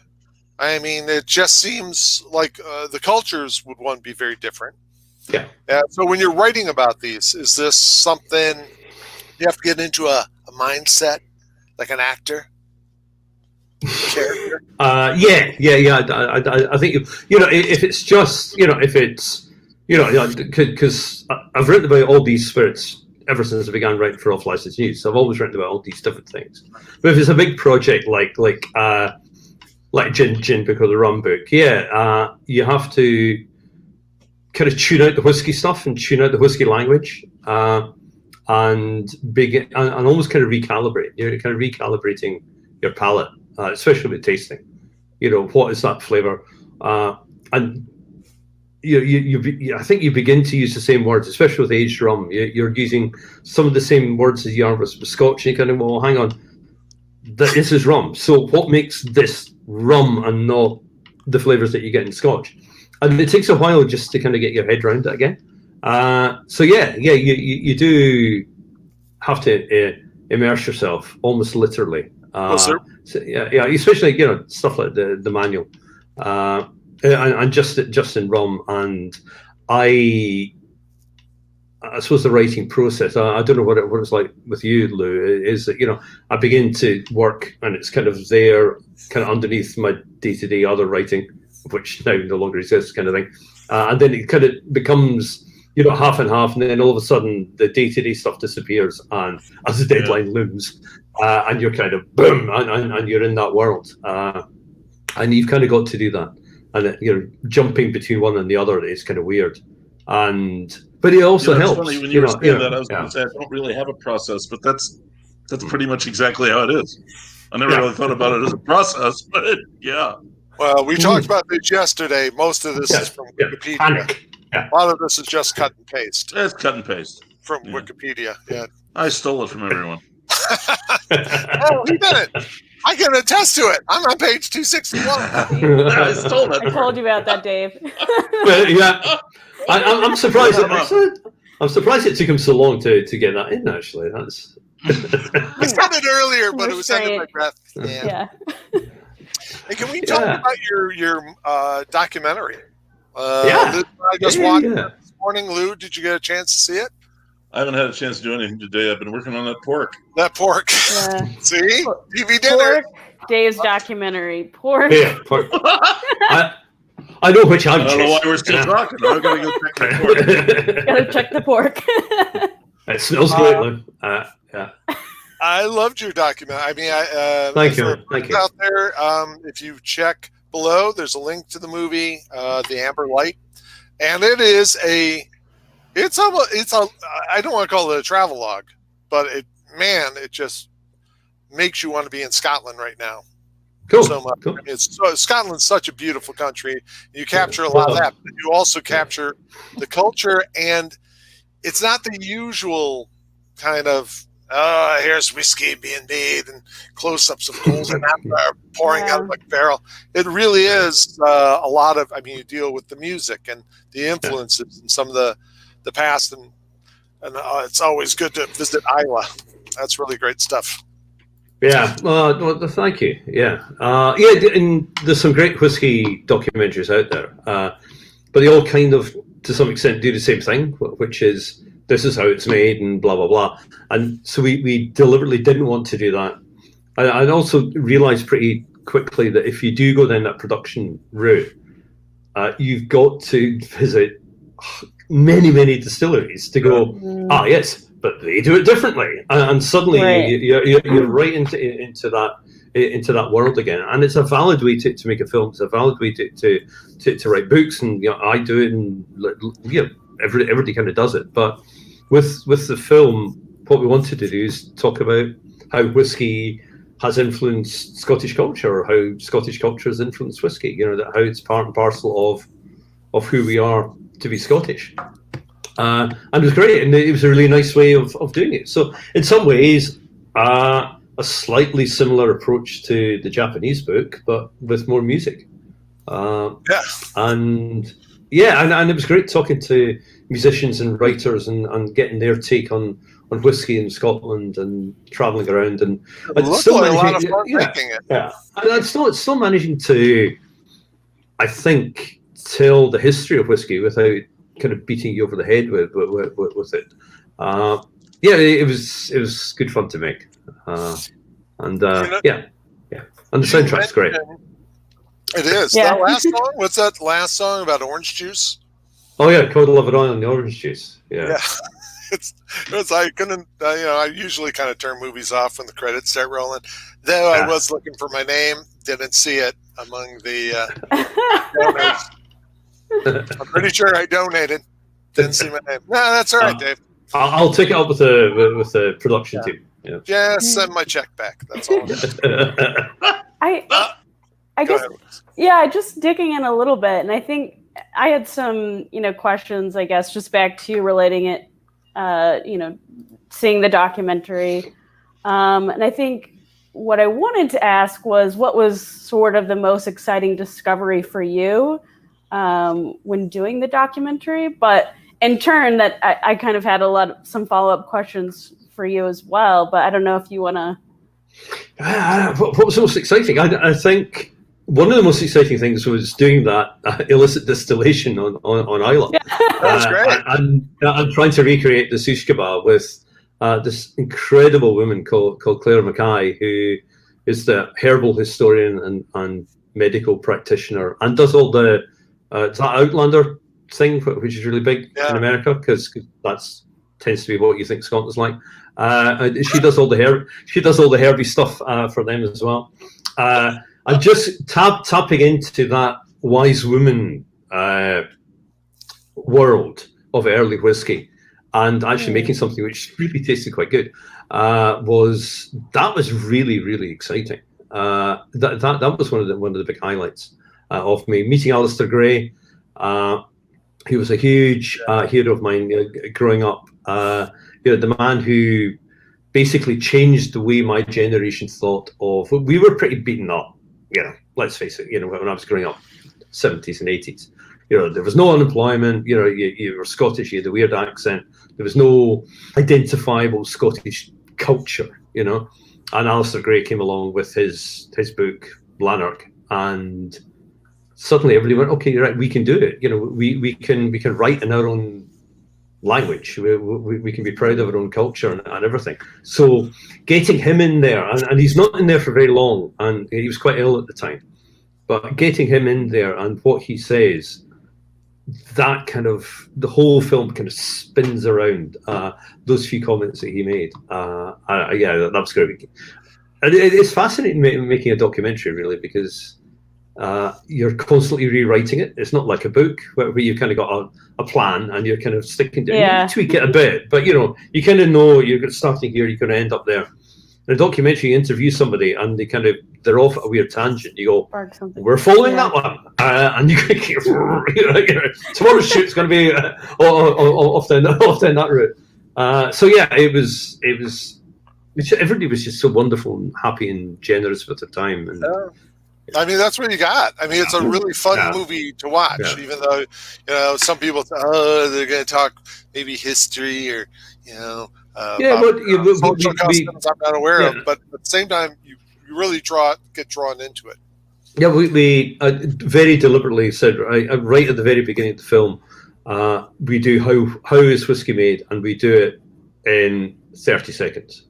S2: I mean, it just seems like the cultures would want to be very different.
S5: Yeah.
S2: So when you're writing about these, is this something you have to get into a mindset? Like an actor? Character?
S5: Yeah. I think, if it's just, because I've written about all these spirits ever since I began writing for Off License News. So I've always written about all these different things. But if it's a big project like Gin Book or the Rum Book, you have to kind of tune out the whiskey stuff and tune out the whiskey language. And begin and almost kind of recalibrate. You're kind of recalibrating your palate, especially with tasting. What is that flavor? And I think you begin to use the same words, especially with aged rum. You're using some of the same words as you are with Scotch. And you kind of, well, hang on, this is rum. So what makes this rum and not the flavors that you get in Scotch? And it takes a while just to kind of get your head around it again. You do have to immerse yourself almost literally.
S2: So,
S5: yeah, especially stuff like the manual, and just in rum. And I suppose the writing process. I don't know what it's like with you, Lou. Is that I begin to work and it's kind of there, kind of underneath my day-to-day other writing, which now no longer exists, kind of thing. And then it kind of becomes half and half, and then all of a sudden the day-to-day stuff disappears, and as the deadline looms, and you're kind of boom, and you're in that world, and you've kind of got to do that, and jumping between one and the other is kind of weird, but it also helps.
S4: Funny when you were saying that. I was going to say I don't really have a process, but that's pretty much exactly how it is. I never really thought about it as a process, but yeah.
S2: Well, we talked about this yesterday. Most of this is from Wikipedia.
S5: Panic. Yeah.
S2: A lot of this is just cut and paste.
S4: It's cut and paste
S2: from Wikipedia. Yeah,
S4: I stole it from everyone.
S2: Oh, he did it. I can attest to it. I'm on page 261.
S4: I stole that.
S3: I told you about that, Dave.
S5: Well, yeah, I'm surprised. I'm surprised it took him so long to get that in. Actually, that's.
S2: I said it earlier, but it was under my breath.
S3: Yeah.
S2: Hey, can we talk about your documentary?
S5: I
S2: just watched it this morning. Lou, did you get a chance to see it?
S4: I haven't had a chance to do anything today. I've been working on that pork.
S2: Yeah. See? TV dinner.
S3: Pork, Dave's documentary. Pork.
S5: Yeah, pork. I know which I'm.
S4: I don't know why we're still talking. I'm going to go check the pork.
S3: Gotta check the pork.
S5: It smells great, Lou. Yeah.
S2: I loved your documentary. I mean,
S5: thank you.
S2: Out there, if you check below, there's a link to the movie, The Amber Light, and it's a I don't want to call it a travelogue, but it just makes you want to be in Scotland right now.
S5: Cool.
S2: So much.
S5: Cool.
S2: I mean, Scotland's such a beautiful country. You capture a lot of that, but you also capture the culture, and it's not the usual kind of here's whiskey being made and close-ups of coals and pouring out of a barrel. It really is a lot of. I mean, you deal with the music and the influences and some of the past, and it's always good to visit Islay. That's really great stuff.
S5: Yeah, well, thank you. Yeah, and there's some great whiskey documentaries out there, but they all kind of, to some extent, do the same thing, which is this is how it's made and blah blah blah. And so we deliberately didn't want to do that. I also realized pretty quickly that if you do go down that production route, you've got to visit many distilleries to go. Yes, but they do it differently, and suddenly you're right into that world again. And it's a valid way to make a film. It's a valid way to write books, and I do it, and everybody kind of does it. But with the film, what we wanted to do is talk about how whiskey has influenced Scottish culture, or how Scottish culture has influenced whiskey. That how it's part and parcel of who we are to be Scottish. And it was great, and it was a really nice way of doing it. So in some ways, a slightly similar approach to the Japanese book, but with more music. And it was great talking to musicians and writers and getting their take on whiskey in Scotland and traveling around, and
S2: still like a lot of fun making it.
S5: Yeah, and it's still managing to, I think, tell the history of whiskey without kind of beating you over the head with it. It was good fun to make, and the soundtrack's great.
S2: It is.
S3: Yeah.
S2: That last song. What's that last song about orange juice?
S5: Oh yeah, Code 11 on the orange juice. Yeah.
S2: It's I couldn't. I usually kind of turn movies off when the credits start rolling. Though I was looking for my name, didn't see it among the donors. I'm pretty sure I donated. Didn't see my name. No, that's all right, Dave.
S5: I'll take it up with the production team. Yeah.
S2: Just send my check back. That's all.
S3: I just digging in a little bit, and I think I had some, questions, I guess, just back to relating it, seeing the documentary. And I think what I wanted to ask was, what was sort of the most exciting discovery for you when doing the documentary? But in turn, that I kind of had some follow-up questions for you as well. But I don't know if you want to.
S5: What was the most exciting? I think one of the most exciting things was doing that illicit distillation on Islay.
S2: That's great.
S5: I'm trying to recreate the shish kebab with this incredible woman called Claire Mackay, who is the herbal historian and medical practitioner, and does all the that Outlander thing, which is really big in America, because that's tends to be what you think Scotland's like. She does all the herby stuff for them as well. I'm just tapping into that wise woman world of early whiskey, and actually making something which really tasted quite good. Was really exciting. That was one of the big highlights of me meeting Alistair Gray. He was a huge hero of mine growing up. The man who basically changed the way my generation thought of. We were pretty beaten up, let's face it. When I was growing up, 70s and 80s. There was no unemployment. You were Scottish. You had a weird accent. There was no identifiable Scottish culture. And Alistair Gray came along with his book Lanark, and suddenly everybody went, okay, you're right, we can do it. We can write in our own language. We can be proud of our own culture and everything. So getting him in there, and he's not in there for very long, and he was quite ill at the time, but getting him in there and what he says, that kind of, the whole film kind of spins around those few comments that he made. That was great. And it's fascinating making a documentary, really, because you're constantly rewriting it. It's not like a book where you kind of got a plan and you're kind of sticking to it. You tweak it a bit, but you kind of know you're starting here, you're going to end up there. In a documentary, you interview somebody and they're off at a weird tangent. You go, we're following that one, and you tomorrow's shoot's going to be off down that route. It was. Everybody was just so wonderful and happy and generous with their time. And
S2: I mean, that's what you got. I mean, it's a really fun movie to watch, even though some people they're going to talk maybe history or social customs I'm not aware of, but at the same time, you really get drawn into it.
S5: Yeah, we very deliberately said right at the very beginning of the film, we do how is whiskey made, and we do it in 30 seconds.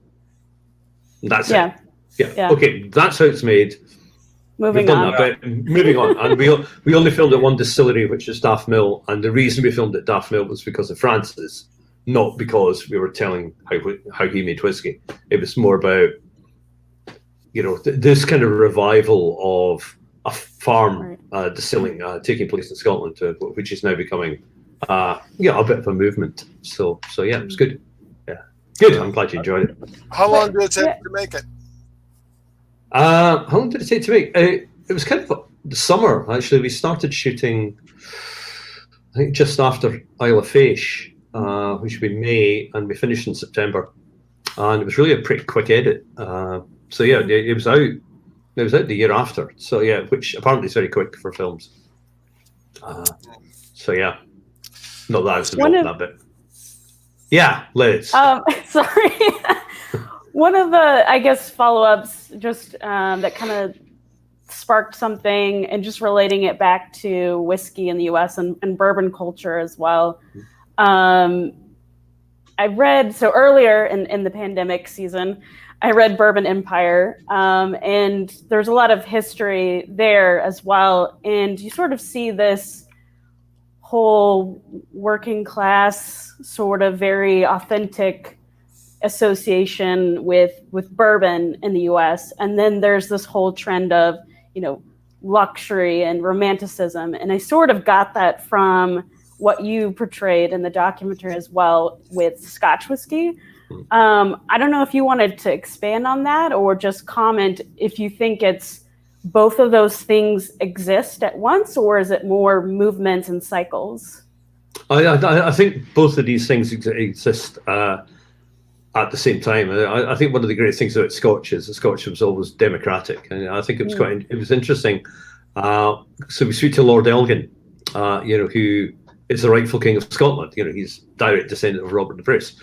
S5: That's it. Yeah. Okay, that's how it's made.
S3: Moving on.
S5: And we only filmed at one distillery, which is Daft Mill, and the reason we filmed at Daft Mill was because of Francis, not because we were telling how he made whiskey. It was more about this kind of revival of a farm distilling taking place in Scotland, which is now becoming a bit of a movement. So yeah, it was good. Yeah, good. I'm glad you enjoyed it.
S2: How long did it take to make it?
S5: How long did it take to make? It was kind of the summer, actually. We started shooting, I think, just after Isle of Faish, which would be May, and we finished in September. And it was really a pretty quick edit. It was out. It was out the year after. So yeah, which apparently is very quick for films. Not that I was involved in that bit. Yeah, Liz.
S3: Sorry. One of the, I guess, follow-ups just that kind of sparked something, and just relating it back to whiskey in the U.S. and bourbon culture as well. I read, so earlier in the pandemic season, I read Bourbon Empire, and there's a lot of history there as well. And you sort of see this whole working class, sort of very authentic association with bourbon in the US. And then there's this whole trend of, luxury and romanticism. And I sort of got that from what you portrayed in the documentary as well with Scotch whiskey. I don't know if you wanted to expand on that, or just comment if you think it's both of those things exist at once, or is it more movements and cycles?
S5: I think both of these things exist at the same time. I think one of the great things about Scotch is the Scotch was always democratic, and I think it was it was interesting. So we speak to Lord Elgin, who is the rightful king of Scotland. He's direct descendant of Robert the Bruce.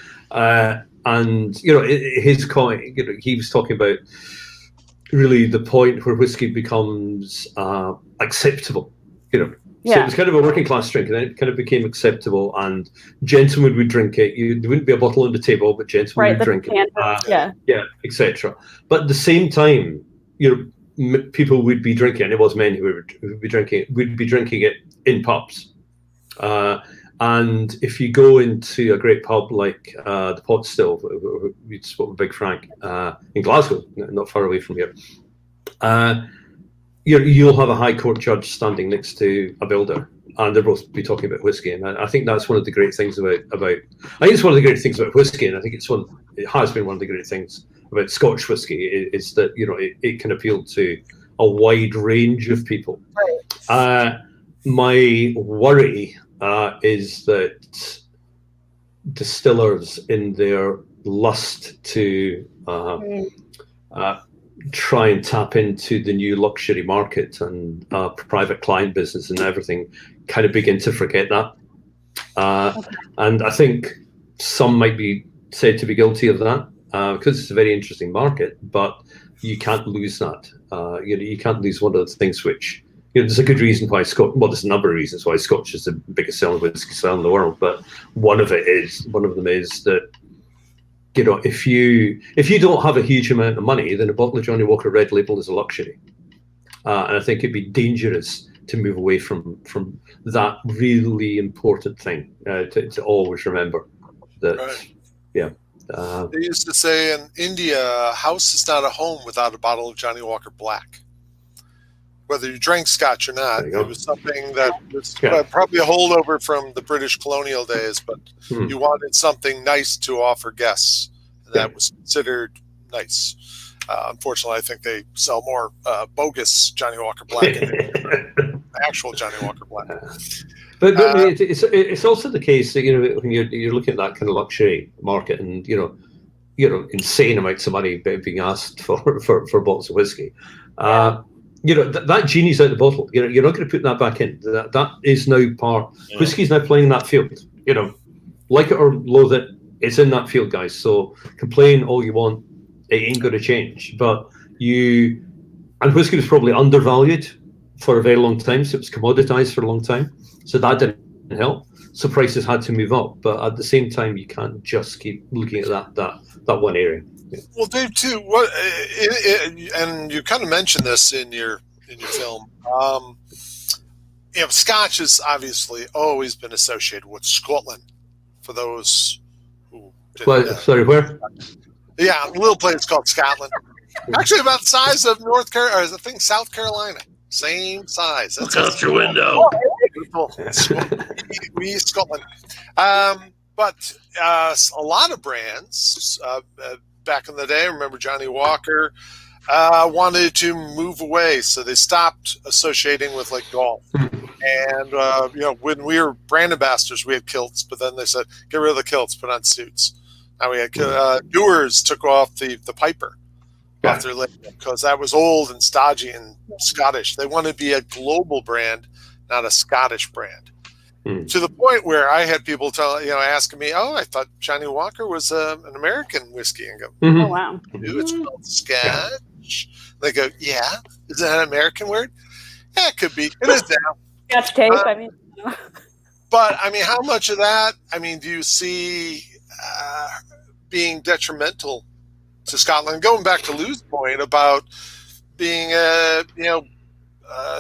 S5: and his comment, he was talking about really the point where whiskey becomes acceptable. So it was kind of a working class drink, and then it kind of became acceptable, and gentlemen would drink it. There wouldn't be a bottle on the table, but gentlemen would drink it. Etc. But at the same time, people would be drinking, and it was men who would be drinking it in pubs. And if you go into a great pub like the Pot Still, we spoke with Big Frank in Glasgow, not far away from here, you'll have a High Court judge standing next to a builder, and they'll both be talking about whiskey. And I think that's one of the great things about. I think it's one of the great things about whiskey, and I think it has been one of the great things about Scotch whiskey is that it can appeal to a wide range of people. My worry is that distillers, in their lust to try and tap into the new luxury market and private client business and everything, kind of begin to forget that. And I think some might be said to be guilty of that because it's a very interesting market, but you can't lose that. You can't lose one of the things which, there's a good reason why there's a number of reasons why Scotch is the biggest selling whiskey in the world, but one of them is that if you don't have a huge amount of money, then a bottle of Johnnie Walker Red Label is a luxury, and I think it'd be dangerous to move away from that really important thing to always remember that. Right. Yeah.
S2: They used to say in India, a house is not a home without a bottle of Johnnie Walker Black. Whether you drank Scotch or not, it was something that was probably a holdover from the British colonial days, but you wanted something nice to offer guests, and that was considered nice. Unfortunately, I think they sell more bogus Johnnie Walker Black than actual Johnnie Walker Black.
S5: But it's also the case that when you're looking at that kind of luxury market, and insane amounts of money being asked for bottles of whiskey. That genie's out the bottle. You're not going to put that back in. That is now part. Whiskey's now playing in that field. Like it or loathe it, it's in that field, guys. So complain all you want, it ain't going to change. But and whiskey was probably undervalued for a very long time, so it was commoditized for a long time. So that didn't help. So prices had to move up. But at the same time, you can't just keep looking at that one area.
S2: Well, Dave, too, and you kind of mentioned this in your film. Scotch has obviously always been associated with Scotland. For those who didn't
S5: sorry, where?
S2: Yeah, a little place called Scotland. Actually, about the size of North Carolina, or I think South Carolina. Same size.
S4: Look out your window.
S2: Beautiful. We Scotland. But a lot of brands. Back in the day, I remember Johnnie Walker wanted to move away, so they stopped associating with like golf. And when we were brand ambassadors, we had kilts, but then they said, "Get rid of the kilts, put on suits." Now we had Dewar's took off the Piper off their label because that was old and stodgy and Scottish. They wanted to be a global brand, not a Scottish brand. To the point where I had people asking me, "Oh, I thought Johnnie Walker was an American whiskey," and go,
S3: "Oh wow,
S2: it's called Scotch." They go, "Yeah, is that an American word?" Yeah, it could be. It is now.
S3: Scotch tape.
S2: But how much of that? Do you see being detrimental to Scotland? Going back to Lou's point about being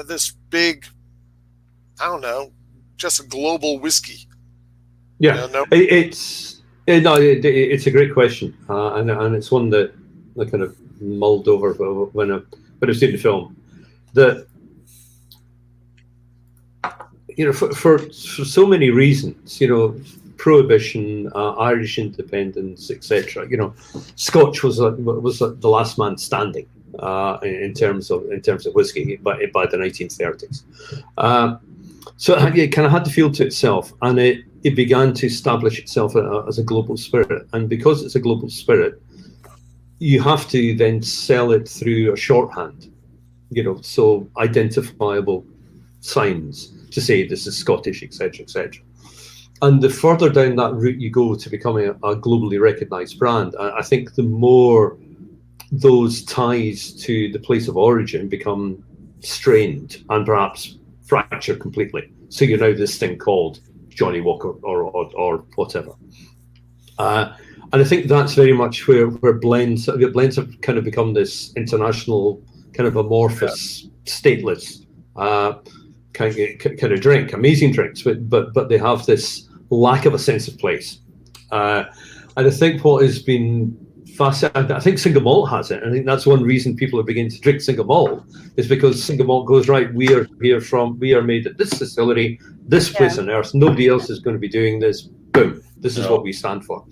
S2: this big, I don't know, just a global whiskey.
S5: Yeah, it's a great question, and it's one that I kind of mulled over when I've seen the film. That for so many reasons, prohibition, Irish independence, etc. Scotch was the last man standing in terms of whiskey by the 1930s. So it kind of had to feel to itself, and it began to establish itself as a global spirit. And because it's a global spirit, you have to then sell it through a shorthand, so identifiable signs to say this is Scottish, etc., etc. And the further down that route you go to becoming a globally recognized brand, I think the more those ties to the place of origin become strained and perhaps fractured completely. So you're now this thing called Johnnie Walker or whatever. And I think that's very much where blends have kind of become this international kind of amorphous, stateless kind of drink, amazing drinks, but they have this lack of a sense of place. And I think what has been fascinating, I think single malt has it. I think that's one reason people are beginning to drink single malt, is because single malt goes, right, we are made at this distillery, this place on earth, nobody else is going to be doing this, boom, this is what we stand for.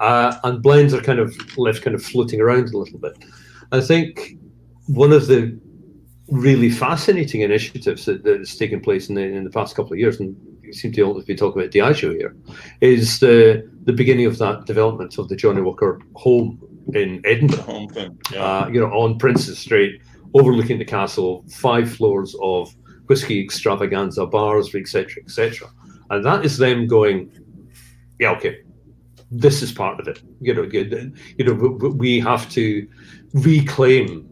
S5: And blends are kind of left kind of floating around a little bit. I think one of the really fascinating initiatives that has taken place in the past couple of years, and you seem to always be talking about Diageo here, is the beginning of that development of the Johnnie Walker home in Edinburgh.
S4: Home thing,
S5: on Princes Street, overlooking the castle, 5 floors of whiskey extravaganza, bars, etc., etc. And that is them going, yeah, okay, this is part of it. We have to reclaim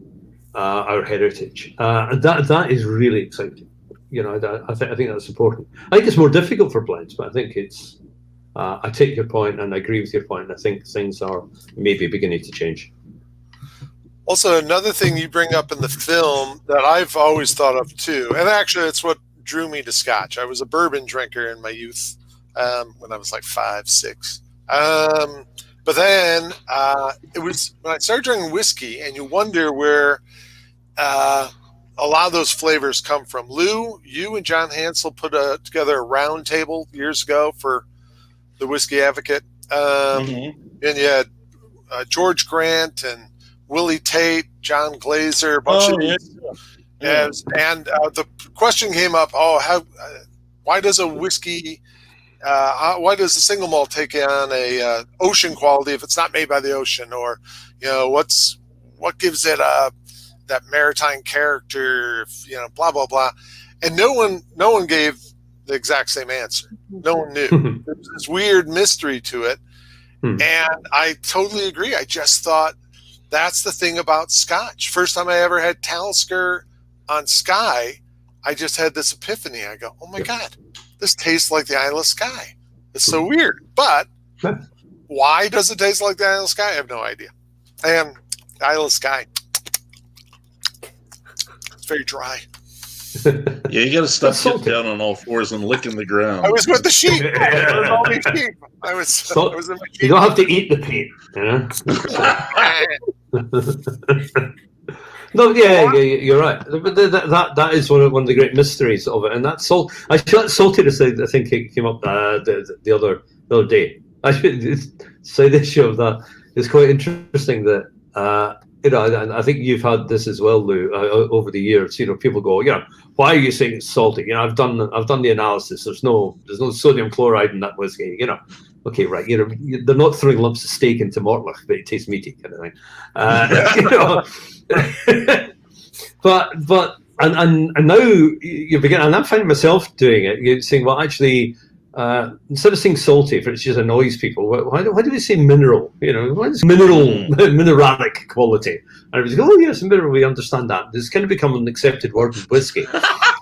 S5: our heritage, and that is really exciting. I think that's important. I think it's more difficult for blends, but I think it's. I take your point, and I agree with your point. I think things are maybe beginning to change.
S2: Also, another thing you bring up in the film that I've always thought of too, and actually it's what drew me to Scotch. I was a bourbon drinker in my youth when I was like 5, 6. But then it was when I started drinking whiskey, and you wonder where a lot of those flavors come from. Lou, you and John Hansel put together a round table years ago for the Whiskey Advocate. And you had George Grant and Willie Tate, John Glazer, a bunch of these. And the question came up, why does a whiskey, why does a single malt take on a ocean quality if it's not made by the ocean? Or, what gives it that maritime character, blah, blah, blah. And no one gave the exact same answer. No one knew. There was this weird mystery to it. And I totally agree. I just thought that's the thing about Scotch. First time I ever had Talisker on Skye, I just had this epiphany. I go, oh my God, this tastes like the Isle of Skye. It's so weird. But why does it taste like the Isle of Skye? I have no idea. And Isle of Skye, it's very dry.
S4: Yeah, you got to stop sitting down on all fours and licking the ground.
S2: I was with the sheep. I was only sheep. I was in my sheep.
S5: You don't have to eat the paint, No, you're right. But that is one of the great mysteries of it, and that's salt. I feel that saltiness. I think it came up the other day. The side issue of that is quite interesting. That and I think you've had this as well, Lou, over the years. People go, why are you saying it's salty? I've done the analysis. There's no sodium chloride in that whiskey. Okay, right. They're not throwing lumps of steak into Mortlach, but it tastes meaty, kind of thing. But now you begin, and I'm finding myself doing it. You're saying, well, actually, instead of saying salty, for it just annoys people. Why do we say mineral? What is mineralic quality? And everybody's go, oh yes, mineral. We understand that. It's kind of become an accepted word in whiskey.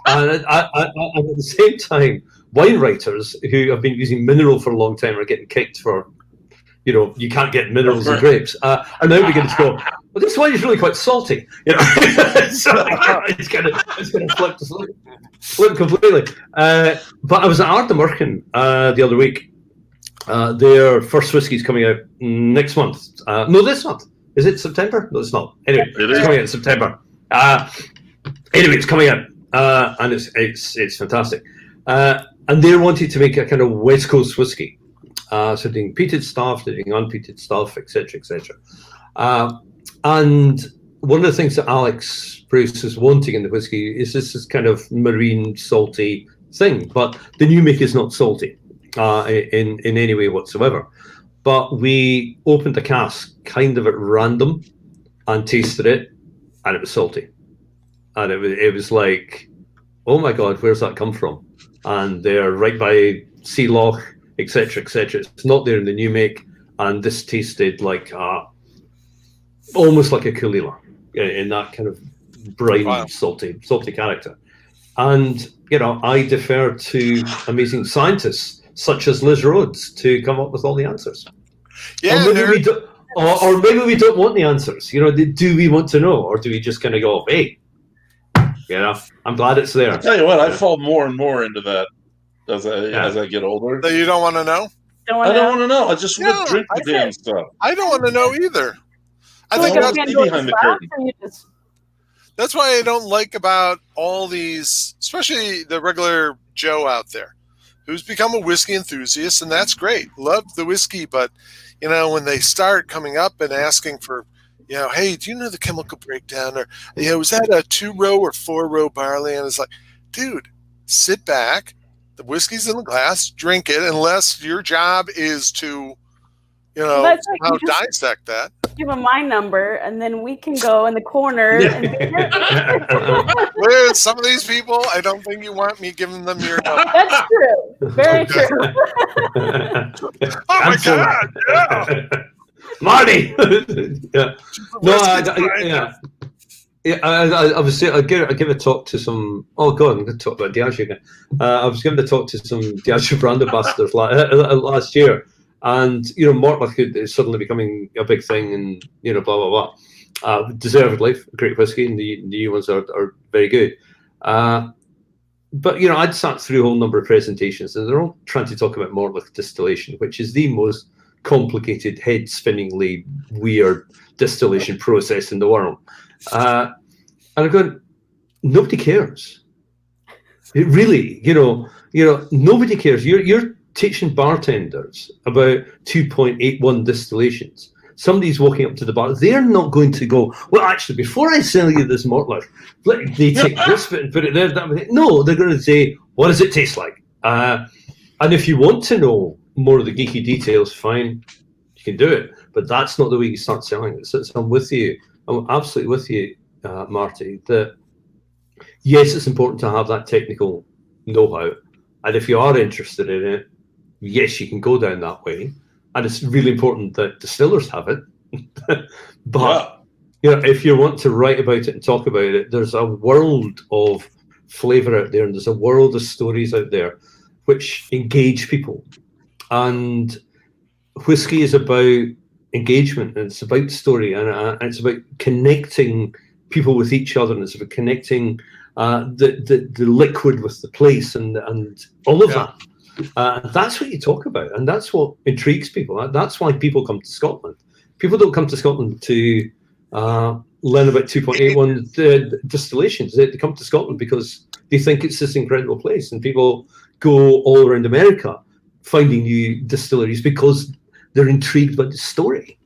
S5: And at the same time, wine writers who have been using mineral for a long time are getting kicked for, you can't get minerals in grapes. Are now beginning to go, well, this wine is really quite salty. So it's going to flip completely. But I was at Ardnamurchan the other week. Their first whiskey is coming out next month. No, this month. Is it September? No, it's not. Anyway, it's coming out in September. Anyway, it's coming out, and it's fantastic. And they're wanting to make a kind of West Coast whiskey. So doing peated stuff, doing unpeated stuff, etc., etc. And one of the things that Alex Bruce is wanting in the whiskey is this kind of marine, salty thing. But the new make is not salty in any way whatsoever. But we opened the cask kind of at random and tasted it, and it was salty. And it was like, oh my God, where's that come from? And they're right by Sea Loch. etc., etc. It's not there in the new make, and this tasted like almost like a Kalila in that kind of briny, salty character. And I defer to amazing scientists such as Liz Rhoades to come up with all the answers.
S2: Yeah,
S5: or maybe we don't want the answers. Do we want to know, or do we just kind of go, hey, I'm glad it's there.
S4: I'll tell you what, I fall more and more into that as I get older.
S2: So you don't want to know?
S4: I don't want to know. I just want to drink the damn stuff.
S2: I don't want to know either. I think
S4: that's behind the curtain.
S2: That's why I don't like about all these, especially the regular Joe out there, who's become a whiskey enthusiast, and that's great. Love the whiskey, but when they start coming up and asking for, hey, do you know the chemical breakdown, or was that a 2-row or 4-row barley? And it's like, dude, sit back. The whiskey's in the glass. Drink it, unless your job is to, dissect that.
S3: Give them my number, and then we can go in the corner.
S2: Liz, some of these people, I don't think you want me giving them your number.
S3: That's true. Very true.
S2: Oh my God! Yeah,
S5: Marty. No, I was saying, I give a talk to some. Oh God, I'm going to talk about Diageo again. I was giving a talk to some Diageo brand ambassadors last year. And Mortlach is suddenly becoming a big thing, and blah blah blah. Deservedly, great whiskey, and the new ones are very good. But I'd sat through a whole number of presentations, and they're all trying to talk about Mortlach distillation, which is the most complicated, head-spinningly weird distillation process in the world. And I'm going, nobody cares. It really, nobody cares. You're teaching bartenders about 2.81 distillations. Somebody's walking up to the bar. They're not going to go, well, actually, before I sell you this Mortlach, they take this bit and put it there. No, they're going to say, what does it taste like? And if you want to know more of the geeky details, fine, you can do it. But that's not the way you start selling it. So I'm with you. I'm absolutely with you, Marty, that yes, it's important to have that technical know-how. And if you are interested in it, yes, you can go down that way, and it's really important that distillers have it. But if you want to write about it and talk about it, there's a world of flavour out there, and there's a world of stories out there which engage people. And whiskey is about engagement, and it's about story, and it's about connecting people with each other, and it's about connecting the liquid with the place, and all of that. That's what you talk about, and that's what intrigues people. That's why people come to Scotland. People don't come to Scotland to learn about 2.81 distillations. They come to Scotland because they think it's this incredible place, and people go all around America finding new distilleries because they're intrigued by the story,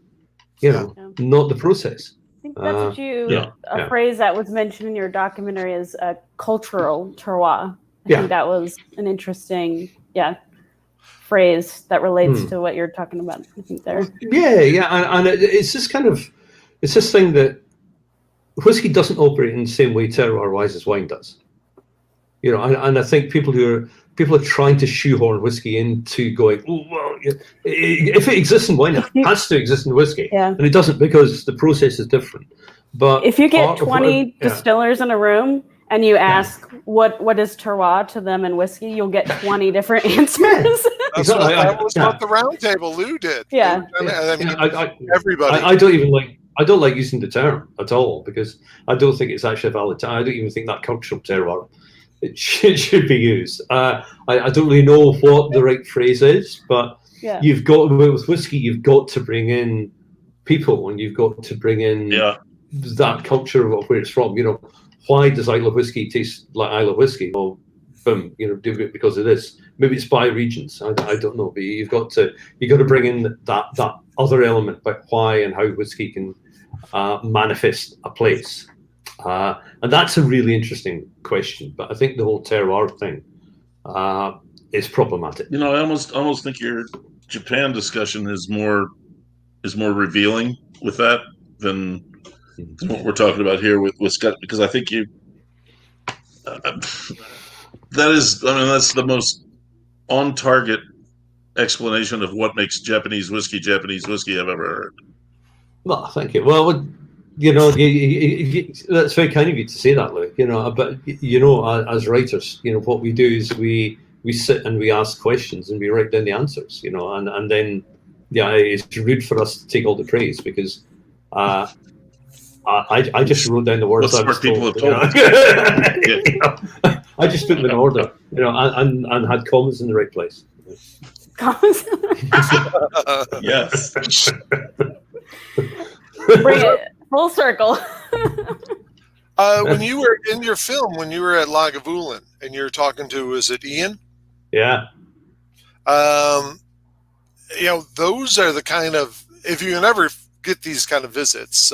S5: not the process.
S3: I think that's what a phrase that was mentioned in your documentary is a cultural terroir. I think that was an interesting phrase that relates to what you're talking about, I think there.
S5: And it's this thing that whiskey doesn't operate in the same way terroir-wise as wine does. And I think people are trying to shoehorn whiskey into going, oh, well, if it exists in wine, it has to exist in whiskey. And it doesn't, because the process is different. But
S3: if you get 20 distillers in a room and you ask what is terroir to them in whiskey, you'll get 20 different answers.
S2: That's what the round table Lou did. Everybody.
S5: I don't like using the term at all, because I don't think it's actually a valid term. I don't even think that cultural terroir it should be used. I don't really know what the right phrase is, but you've got, with whiskey, you've got to bring in people, and you've got to bring in that culture of where it's from. Why does Isle of Whisky taste like Isle of Whisky? Well, boom, do it because of this. Maybe it's by regions. I don't know, but you've got to bring in that other element about why and how whiskey can manifest a place. And that's a really interesting question. But I think the whole terroir thing is problematic.
S4: I almost think your Japan discussion is more revealing with that than what we're talking about here with Scott, because I think that's the most on target explanation of what makes Japanese whiskey I've ever heard.
S5: Well, thank you. Well, that's very kind of you to say that, Lou. But as writers, what we do is we sit and we ask questions and we write down the answers. And then it's rude for us to take all the praise because I just wrote down the words I was told. I just put them in order, and had commas in the right place.
S3: Commas.
S4: Yes.
S3: Bring it full circle.
S2: When you were in your film, when you were at Lagavulin, and you're talking to, is it Ian?
S5: Yeah.
S2: Those are the kind of, if you can ever get these kind of visits,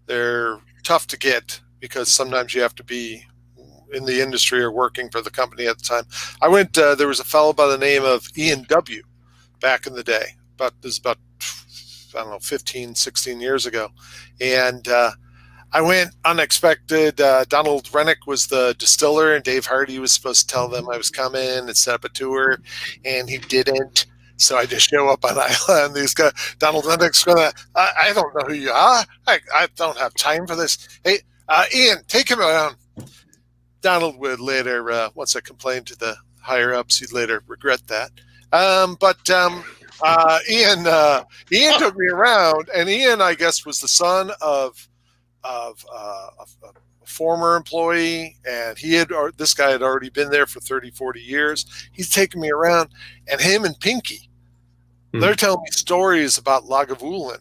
S2: they're tough to get because sometimes you have to be in the industry or working for the company at the time. I went, there was a fellow by the name of Ian W. back in the day, about 15, 16 years ago. And I went unexpected. Donald Rennick was the distiller, and Dave Hardy was supposed to tell them I was coming and set up a tour, and he didn't. So I just show up on Island. These guys, Donald Rennick's going, I don't know who you are. I don't have time for this. Hey, Ian, take him around. Donald would later, once I complained to the higher ups, he'd later regret that. Ian took me around, and Ian, I guess, was the son of a former employee, and this guy had already been there for 30, 40 years. He's taking me around, and him and Pinky, they're telling me stories about Lagavulin.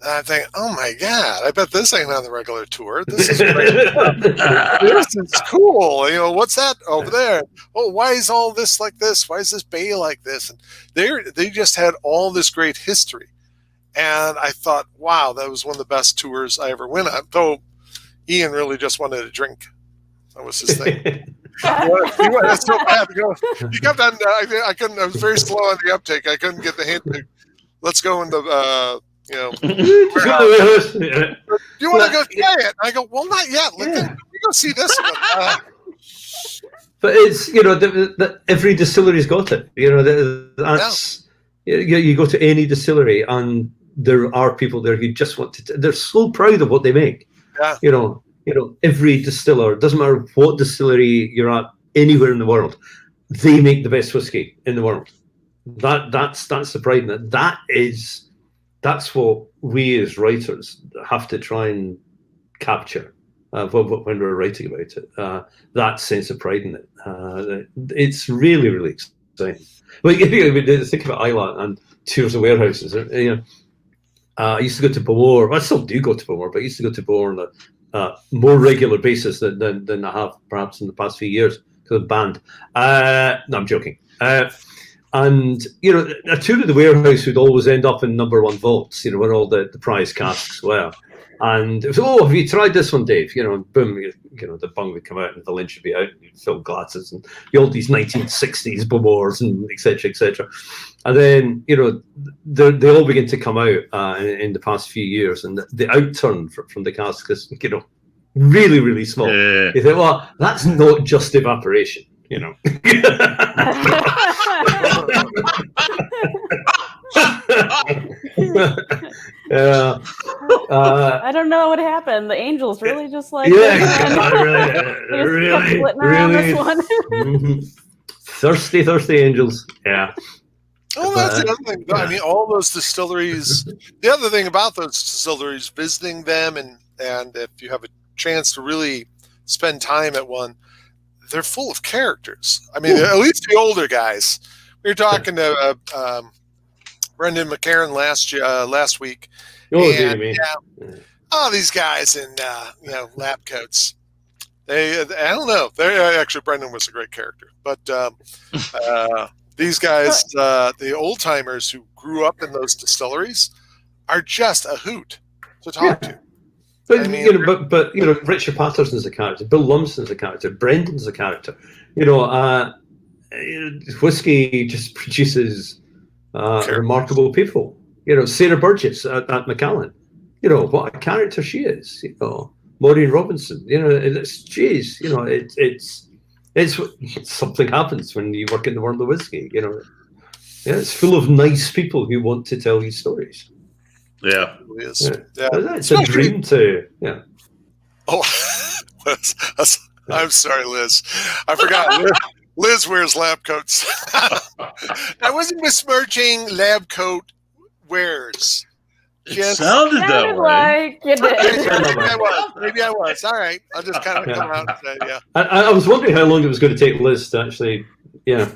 S2: And I think, oh my God, I bet this ain't on the regular tour. This is great. This is cool. What's that over there? Oh, why is all this like this? Why is this bay like this? And they just had all this great history. And I thought, wow, that was one of the best tours I ever went on. Though Ian really just wanted a drink. That was his thing. He wanted so bad to go. He kept on. I couldn't. I was very slow on the uptake. I couldn't get the hint. Let's go in the. You want to go try it? I go, well, not yet. We go see this one.
S5: But it's every distillery's got it. That's you go to any distillery and there are people there who just want to. They're so proud of what they make. Yeah. Every distiller, doesn't matter what distillery you're at, anywhere in the world, they make the best whiskey in the world. That's the pride in it. That's what we as writers have to try and capture when we're writing about it. That sense of pride in it. It's really, really exciting. Like if you think about Isla and tours of warehouses, I used to go to Bowmore. I still do go to Bowmore, but I used to go to Bowmore on a more regular basis than I have perhaps in the past few years because of the band. No, I'm joking. And, a tour of the warehouse would always end up in number one vaults, where all the prize casks were. And it was, have you tried this one, Dave? And boom, the bung would come out and the lynch would be out and you'd fill glasses and all these 1960s Bowmores and et cetera. And then, they all begin to come out in the past few years. And the outturn from the cask is, really, really small. Yeah. You think, well, that's not just evaporation,
S3: I don't know what happened. The Angels really just like
S5: really. Thirsty Angels. Yeah.
S2: Oh, that's the other thing. I mean, all those distilleries. The other thing about those distilleries, visiting them, and if you have a chance to really spend time at one, they're full of characters. I mean, at least the older guys. We were talking to Brendan McCarran last week. These guys in lab coats. I don't know. Actually, Brendan was a great character, but these guys, the old timers who grew up in those distilleries, are just a hoot to talk to.
S5: But Richard Patterson's a character. Bill Lumsden's a character. Brendan's a character. Whiskey just produces remarkable people. Sarah Burgess at Macallan. What a character she is. Maureen Robinson. It's something happens when you work in the world of whiskey. Yeah, it's full of nice people who want to tell you stories.
S4: Yeah.
S2: It really is. Yeah.
S5: It's a dream to, yeah.
S2: Oh, I'm sorry, Liz. I forgot. Liz wears lab coats. I wasn't besmirching lab coat wearers.
S4: It sounded that way.
S3: Like you did.
S2: Maybe I was. All right. I'll just kind of come out and say, yeah.
S5: I was wondering how long it was going to take Liz to actually, anyway,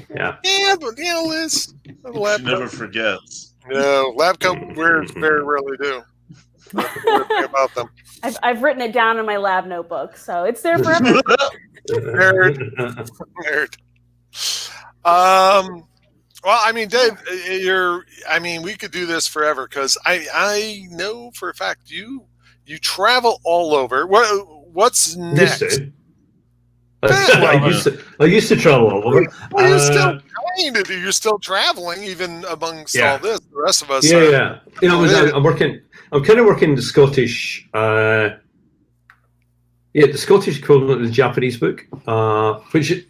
S5: yeah.
S2: Yeah, but Liz.
S4: She never forgets.
S2: No, lab coat wearers very rarely do. That's the weird thing about them.
S3: I've written it down in my lab notebook, so it's there forever.
S2: Nerd. Well, I mean, Dave, we could do this forever because I know for a fact you travel all over. What's next?
S5: I used to travel all over.
S2: Well, you're still trying to do. You're still traveling, even amongst all this. The rest of us.
S5: Yeah. I'm kind of working the Scottish. The Scottish equivalent of the Japanese book, which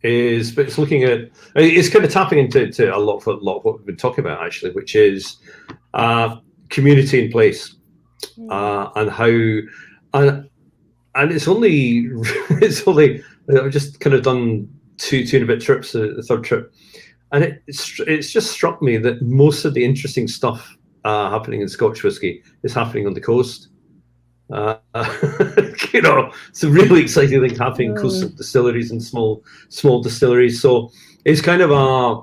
S5: is, but it's looking at, it's kind of tapping into a lot of what we've been talking about actually, which is community in place, and how, and it's only I've just kind of done two and a bit trips, the third trip, and it's just struck me that most of the interesting stuff happening in Scotch whisky is happening on the coast. It's a really exciting thing happening in coastal distilleries and small distilleries. So it's kind of a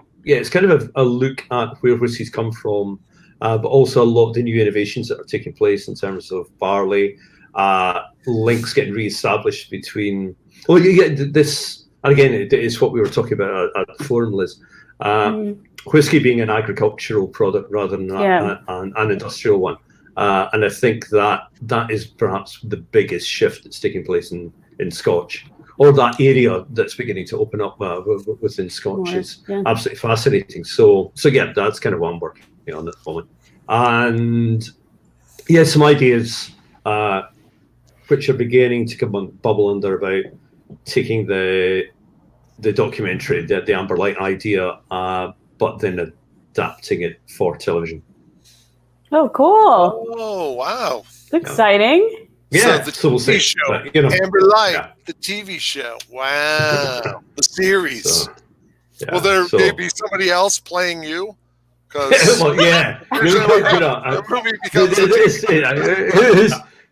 S5: look at where whiskies come from, but also a lot of the new innovations that are taking place in terms of barley, links getting re-established between. Well, you get this, and again, it is what we were talking about at the forum, Liz. Whiskey being an agricultural product rather than an industrial one. And I think that is perhaps the biggest shift that's taking place in Scotch, or that area that's beginning to open up within Scotch is absolutely fascinating. So yeah, that's kind of what I'm working on at the moment. And some ideas which are beginning to bubble under about taking the documentary, the Amber Light idea, but then adapting it for television.
S3: Oh, cool.
S2: Oh, wow.
S3: It's exciting.
S5: Yeah,
S2: so the TV show,
S5: but,
S2: Amber Light, the TV show. Wow. The series. Will there be somebody else playing you?
S5: Well, yeah.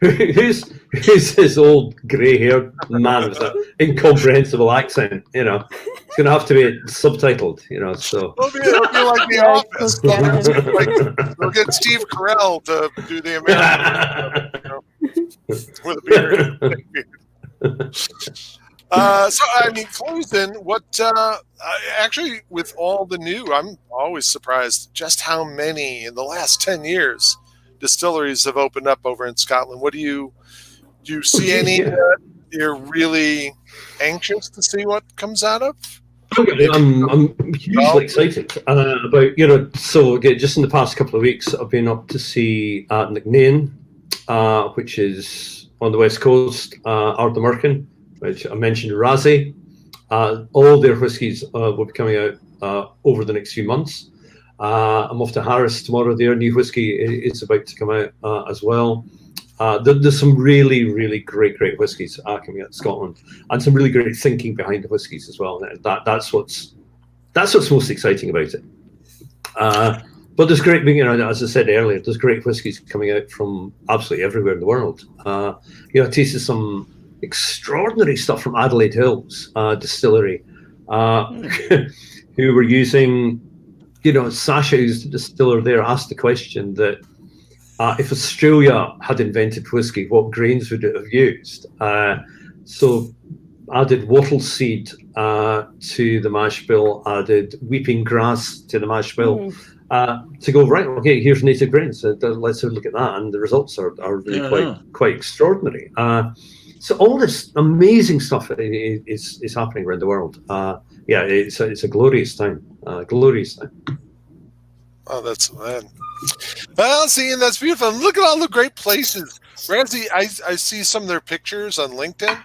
S5: Who's this old grey-haired man with an incomprehensible accent? It's going to have to be subtitled. So
S2: it'll be like The Office. We'll get Steve Carell to do the American with a beard. So I mean, closing. What actually with all the new? I'm always surprised just how many in the last 10 years. Distilleries have opened up over in Scotland. What do you see any that you're really anxious to see what comes out of?
S5: I'm hugely excited about, so just in the past couple of weeks I've been up to see Knocknain, which is on the west coast, Ardnamurchan, which I mentioned, Rhoades. All their whiskies will be coming out over the next few months. I'm off to Harris tomorrow. Their new whiskey is about to come out as well. There's some really, really great whiskies coming out of Scotland, and some really great thinking behind the whiskies as well. That's what's most exciting about it. But there's great, as I said earlier, there's great whiskies coming out from absolutely everywhere in the world. I tasted some extraordinary stuff from Adelaide Hills Distillery, who were using. Sasha, who's the distiller there, asked the question that if Australia had invented whiskey, what grains would it have used? So added wattle seed to the mash bill, added weeping grass to the mash bill to go, right, okay, here's native grains. Let's have a look at that. And the results are really quite extraordinary. So all this amazing stuff is happening around the world. It's a glorious time. Glorious time.
S2: Oh, that's man. Well, see, and that's beautiful. And look at all the great places. Ramsey, I see some of their pictures on LinkedIn.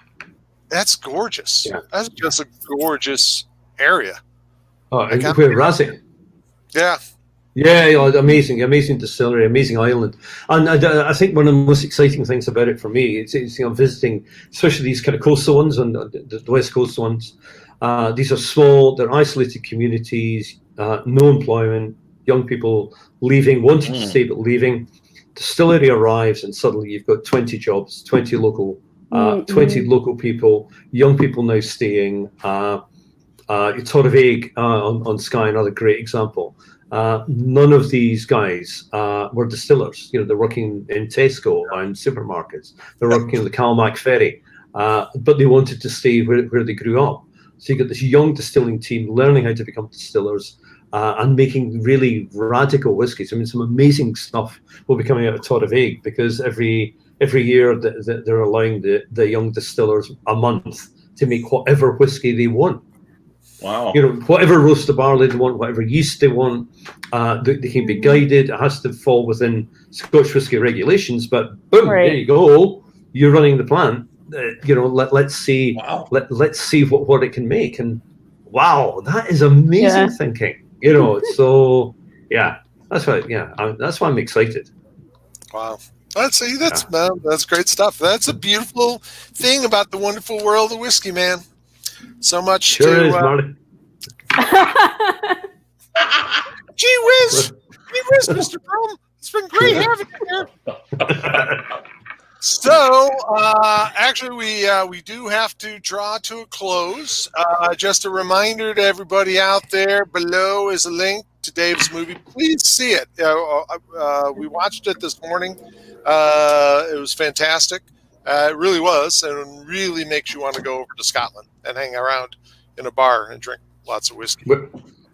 S2: That's gorgeous. Yeah. That's just a gorgeous area.
S5: Oh, and where Rhoades?
S2: Yeah.
S5: Yeah, amazing distillery, amazing island, and I think one of the most exciting things about it for me is visiting, especially these kind of coastal ones and the west coast ones. These are small, they're isolated communities, no employment, young people leaving, wanting to stay but leaving. Distillery arrives and suddenly you've got 20 jobs, 20 local, 20 local people, young people now staying. Torvig on Skye, another great example. None of these guys were distillers. They're working in Tesco and supermarkets. They're working on the Calmac ferry, but they wanted to stay where they grew up. So you got this young distilling team learning how to become distillers and making really radical whiskies. I mean, some amazing stuff will be coming out of Torvig because every year they're allowing the young distillers a month to make whatever whiskey they want.
S4: Wow.
S5: Whatever roast of barley they want, whatever yeast they want, they can be guided. It has to fall within Scotch whisky regulations, but boom,
S3: Right.
S5: There you go. You're running the plant. Let's see.
S4: Wow.
S5: Let's see what it can make. And wow, that is amazing thinking. So yeah, that's why. Yeah, that's why I'm excited.
S2: Wow. That's great stuff. That's a beautiful thing about the wonderful world of whiskey, man. So much
S5: Sure is, Marty.
S2: Gee whiz, Mr. Broom. It's been great having you here. So, actually, we do have to draw to a close. Just a reminder to everybody out there, below is a link to Dave's movie. Please see it. We watched it this morning. It was fantastic. It really was, and really makes you want to go over to Scotland and hang around in a bar and drink lots of whiskey.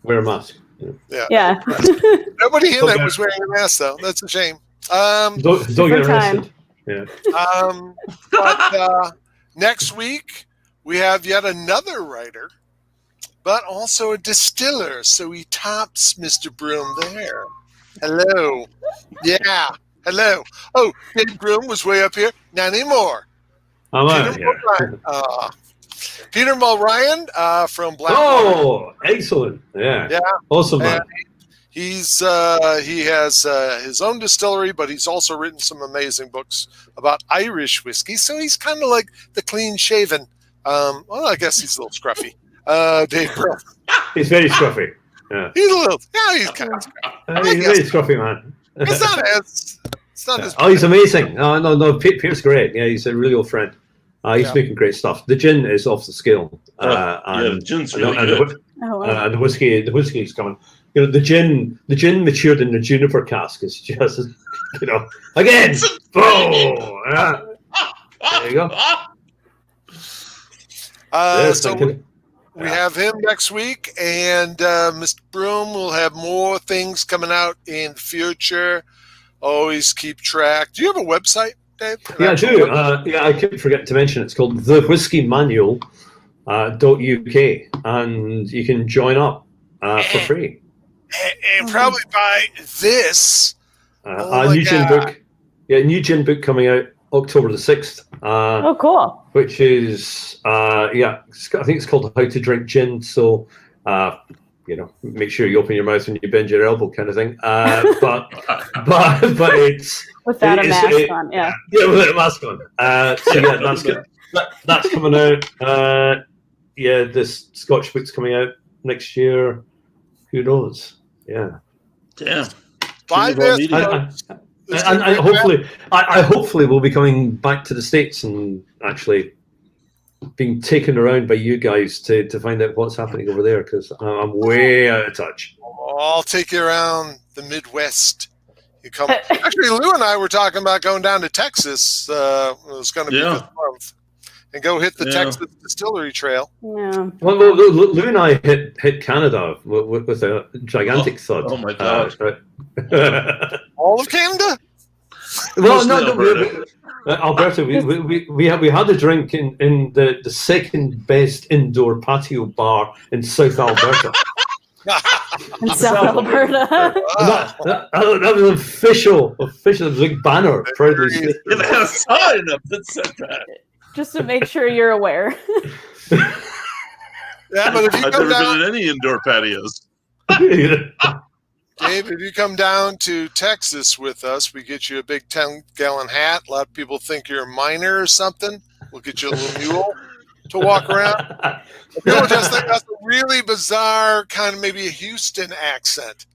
S5: Wear a mask.
S3: Yeah.
S2: Nobody in that was wearing a mask, though. That's a shame.
S5: Don't get arrested. Yeah.
S2: But next week we have yet another writer, but also a distiller. So he tops Mr. Broom there. Hello. Yeah. Hello. Oh, Dave Broom was way up here. Not anymore. Peter Mulryan from Black.
S5: Oh, excellent! Yeah, awesome, man.
S2: He has his own distillery, but he's also written some amazing books about Irish whiskey. So he's kind of like the clean-shaven. Well, I guess he's a little scruffy. Dave Broom.
S5: He's very scruffy. Yeah,
S2: he's a little. Yeah, he's kind of scruffy.
S5: He's very scruffy, man.
S2: It's not as. It's not as.
S5: Oh, he's amazing. No. Peter's great. Yeah, he's a really old friend. He's making great stuff. The gin is off the scale.
S4: The gin's really good.
S5: And the whiskey is coming. The gin matured in the juniper cask is just, again. Oh, yeah. There you go.
S2: We have him next week, and Mr. Broom will have more things coming out in the future. Always keep track. Do you have a website, Dave?
S5: Yeah, I do. I keep forgetting to mention it's called thewhiskeymanual.uk, and you can join up for free.
S2: And probably buy this.
S5: A new gin book. Yeah, new gin book coming out October the 6th.
S3: Oh, cool.
S5: Which is, I think it's called How to Drink Gin. So, make sure you open your mouth when you bend your elbow, kind of thing. But it's
S3: without a mask on, yeah.
S5: Yeah, without a mask on. That's coming out. This Scotch book's coming out next year. Who knows? Yeah.
S4: Damn.
S2: Buy this.
S5: And I hopefully will be coming back to the States and actually being taken around by you guys to find out what's happening over there, because I'm way out of touch.
S2: I'll take you around the Midwest. You come. Actually, Lou and I were talking about going down to Texas. It was going to be this month, and go hit the Texas Distillery Trail.
S3: Yeah.
S5: Well, Lou and I hit Canada with a gigantic thud.
S4: Oh my God!
S2: All of Canada?
S5: Well, no, Alberta. We had a drink in the second best indoor patio bar in South Alberta.
S3: In South Alberta.
S5: That was official. It was a big banner proudly.
S4: It had a sign up that said that.
S3: Just to make sure you're aware.
S2: Yeah, but if you
S4: I've never been in any indoor patios.
S2: Dave, if you come down to Texas with us, we get you a big 10-gallon hat. A lot of people think you're a miner or something. We'll get you a little mule to walk around. People just think that's a really bizarre kind of maybe a Houston accent.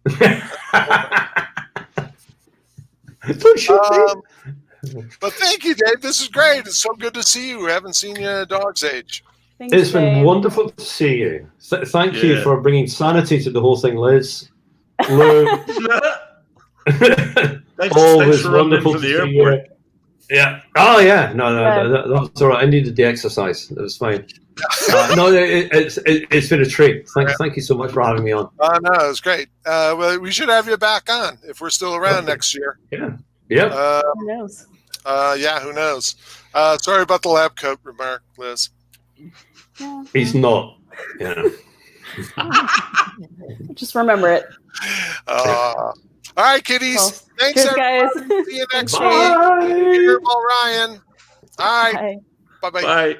S2: But thank you, Dave. This is great. It's so good to see you. We haven't seen you a dog's age.
S3: Thanks,
S5: It's been
S3: Dave.
S5: wonderful to see you. Thank you for bringing sanity to the whole thing, Liz. Lou.
S4: Thanks for running for the airport.
S5: Yeah. Oh, yeah. No, that's all right. I needed the exercise. It was fine. No, it's been a treat. Thank you so much for having me on.
S2: No, it was great. Well, we should have you back on if we're still around next year.
S5: Yeah. Yeah.
S3: Who knows?
S2: Yeah, who knows? Sorry about the lab coat remark, Liz.
S3: Yeah.
S5: He's not. Yeah.
S3: Just remember it.
S2: All right, kiddies.
S3: Well,
S2: Thanks,
S3: cheers,
S2: everybody.
S3: guys.
S2: See you next
S5: Bye.
S2: week. Here's Ryan. All right.
S3: Bye.
S2: Bye-bye.
S4: Bye.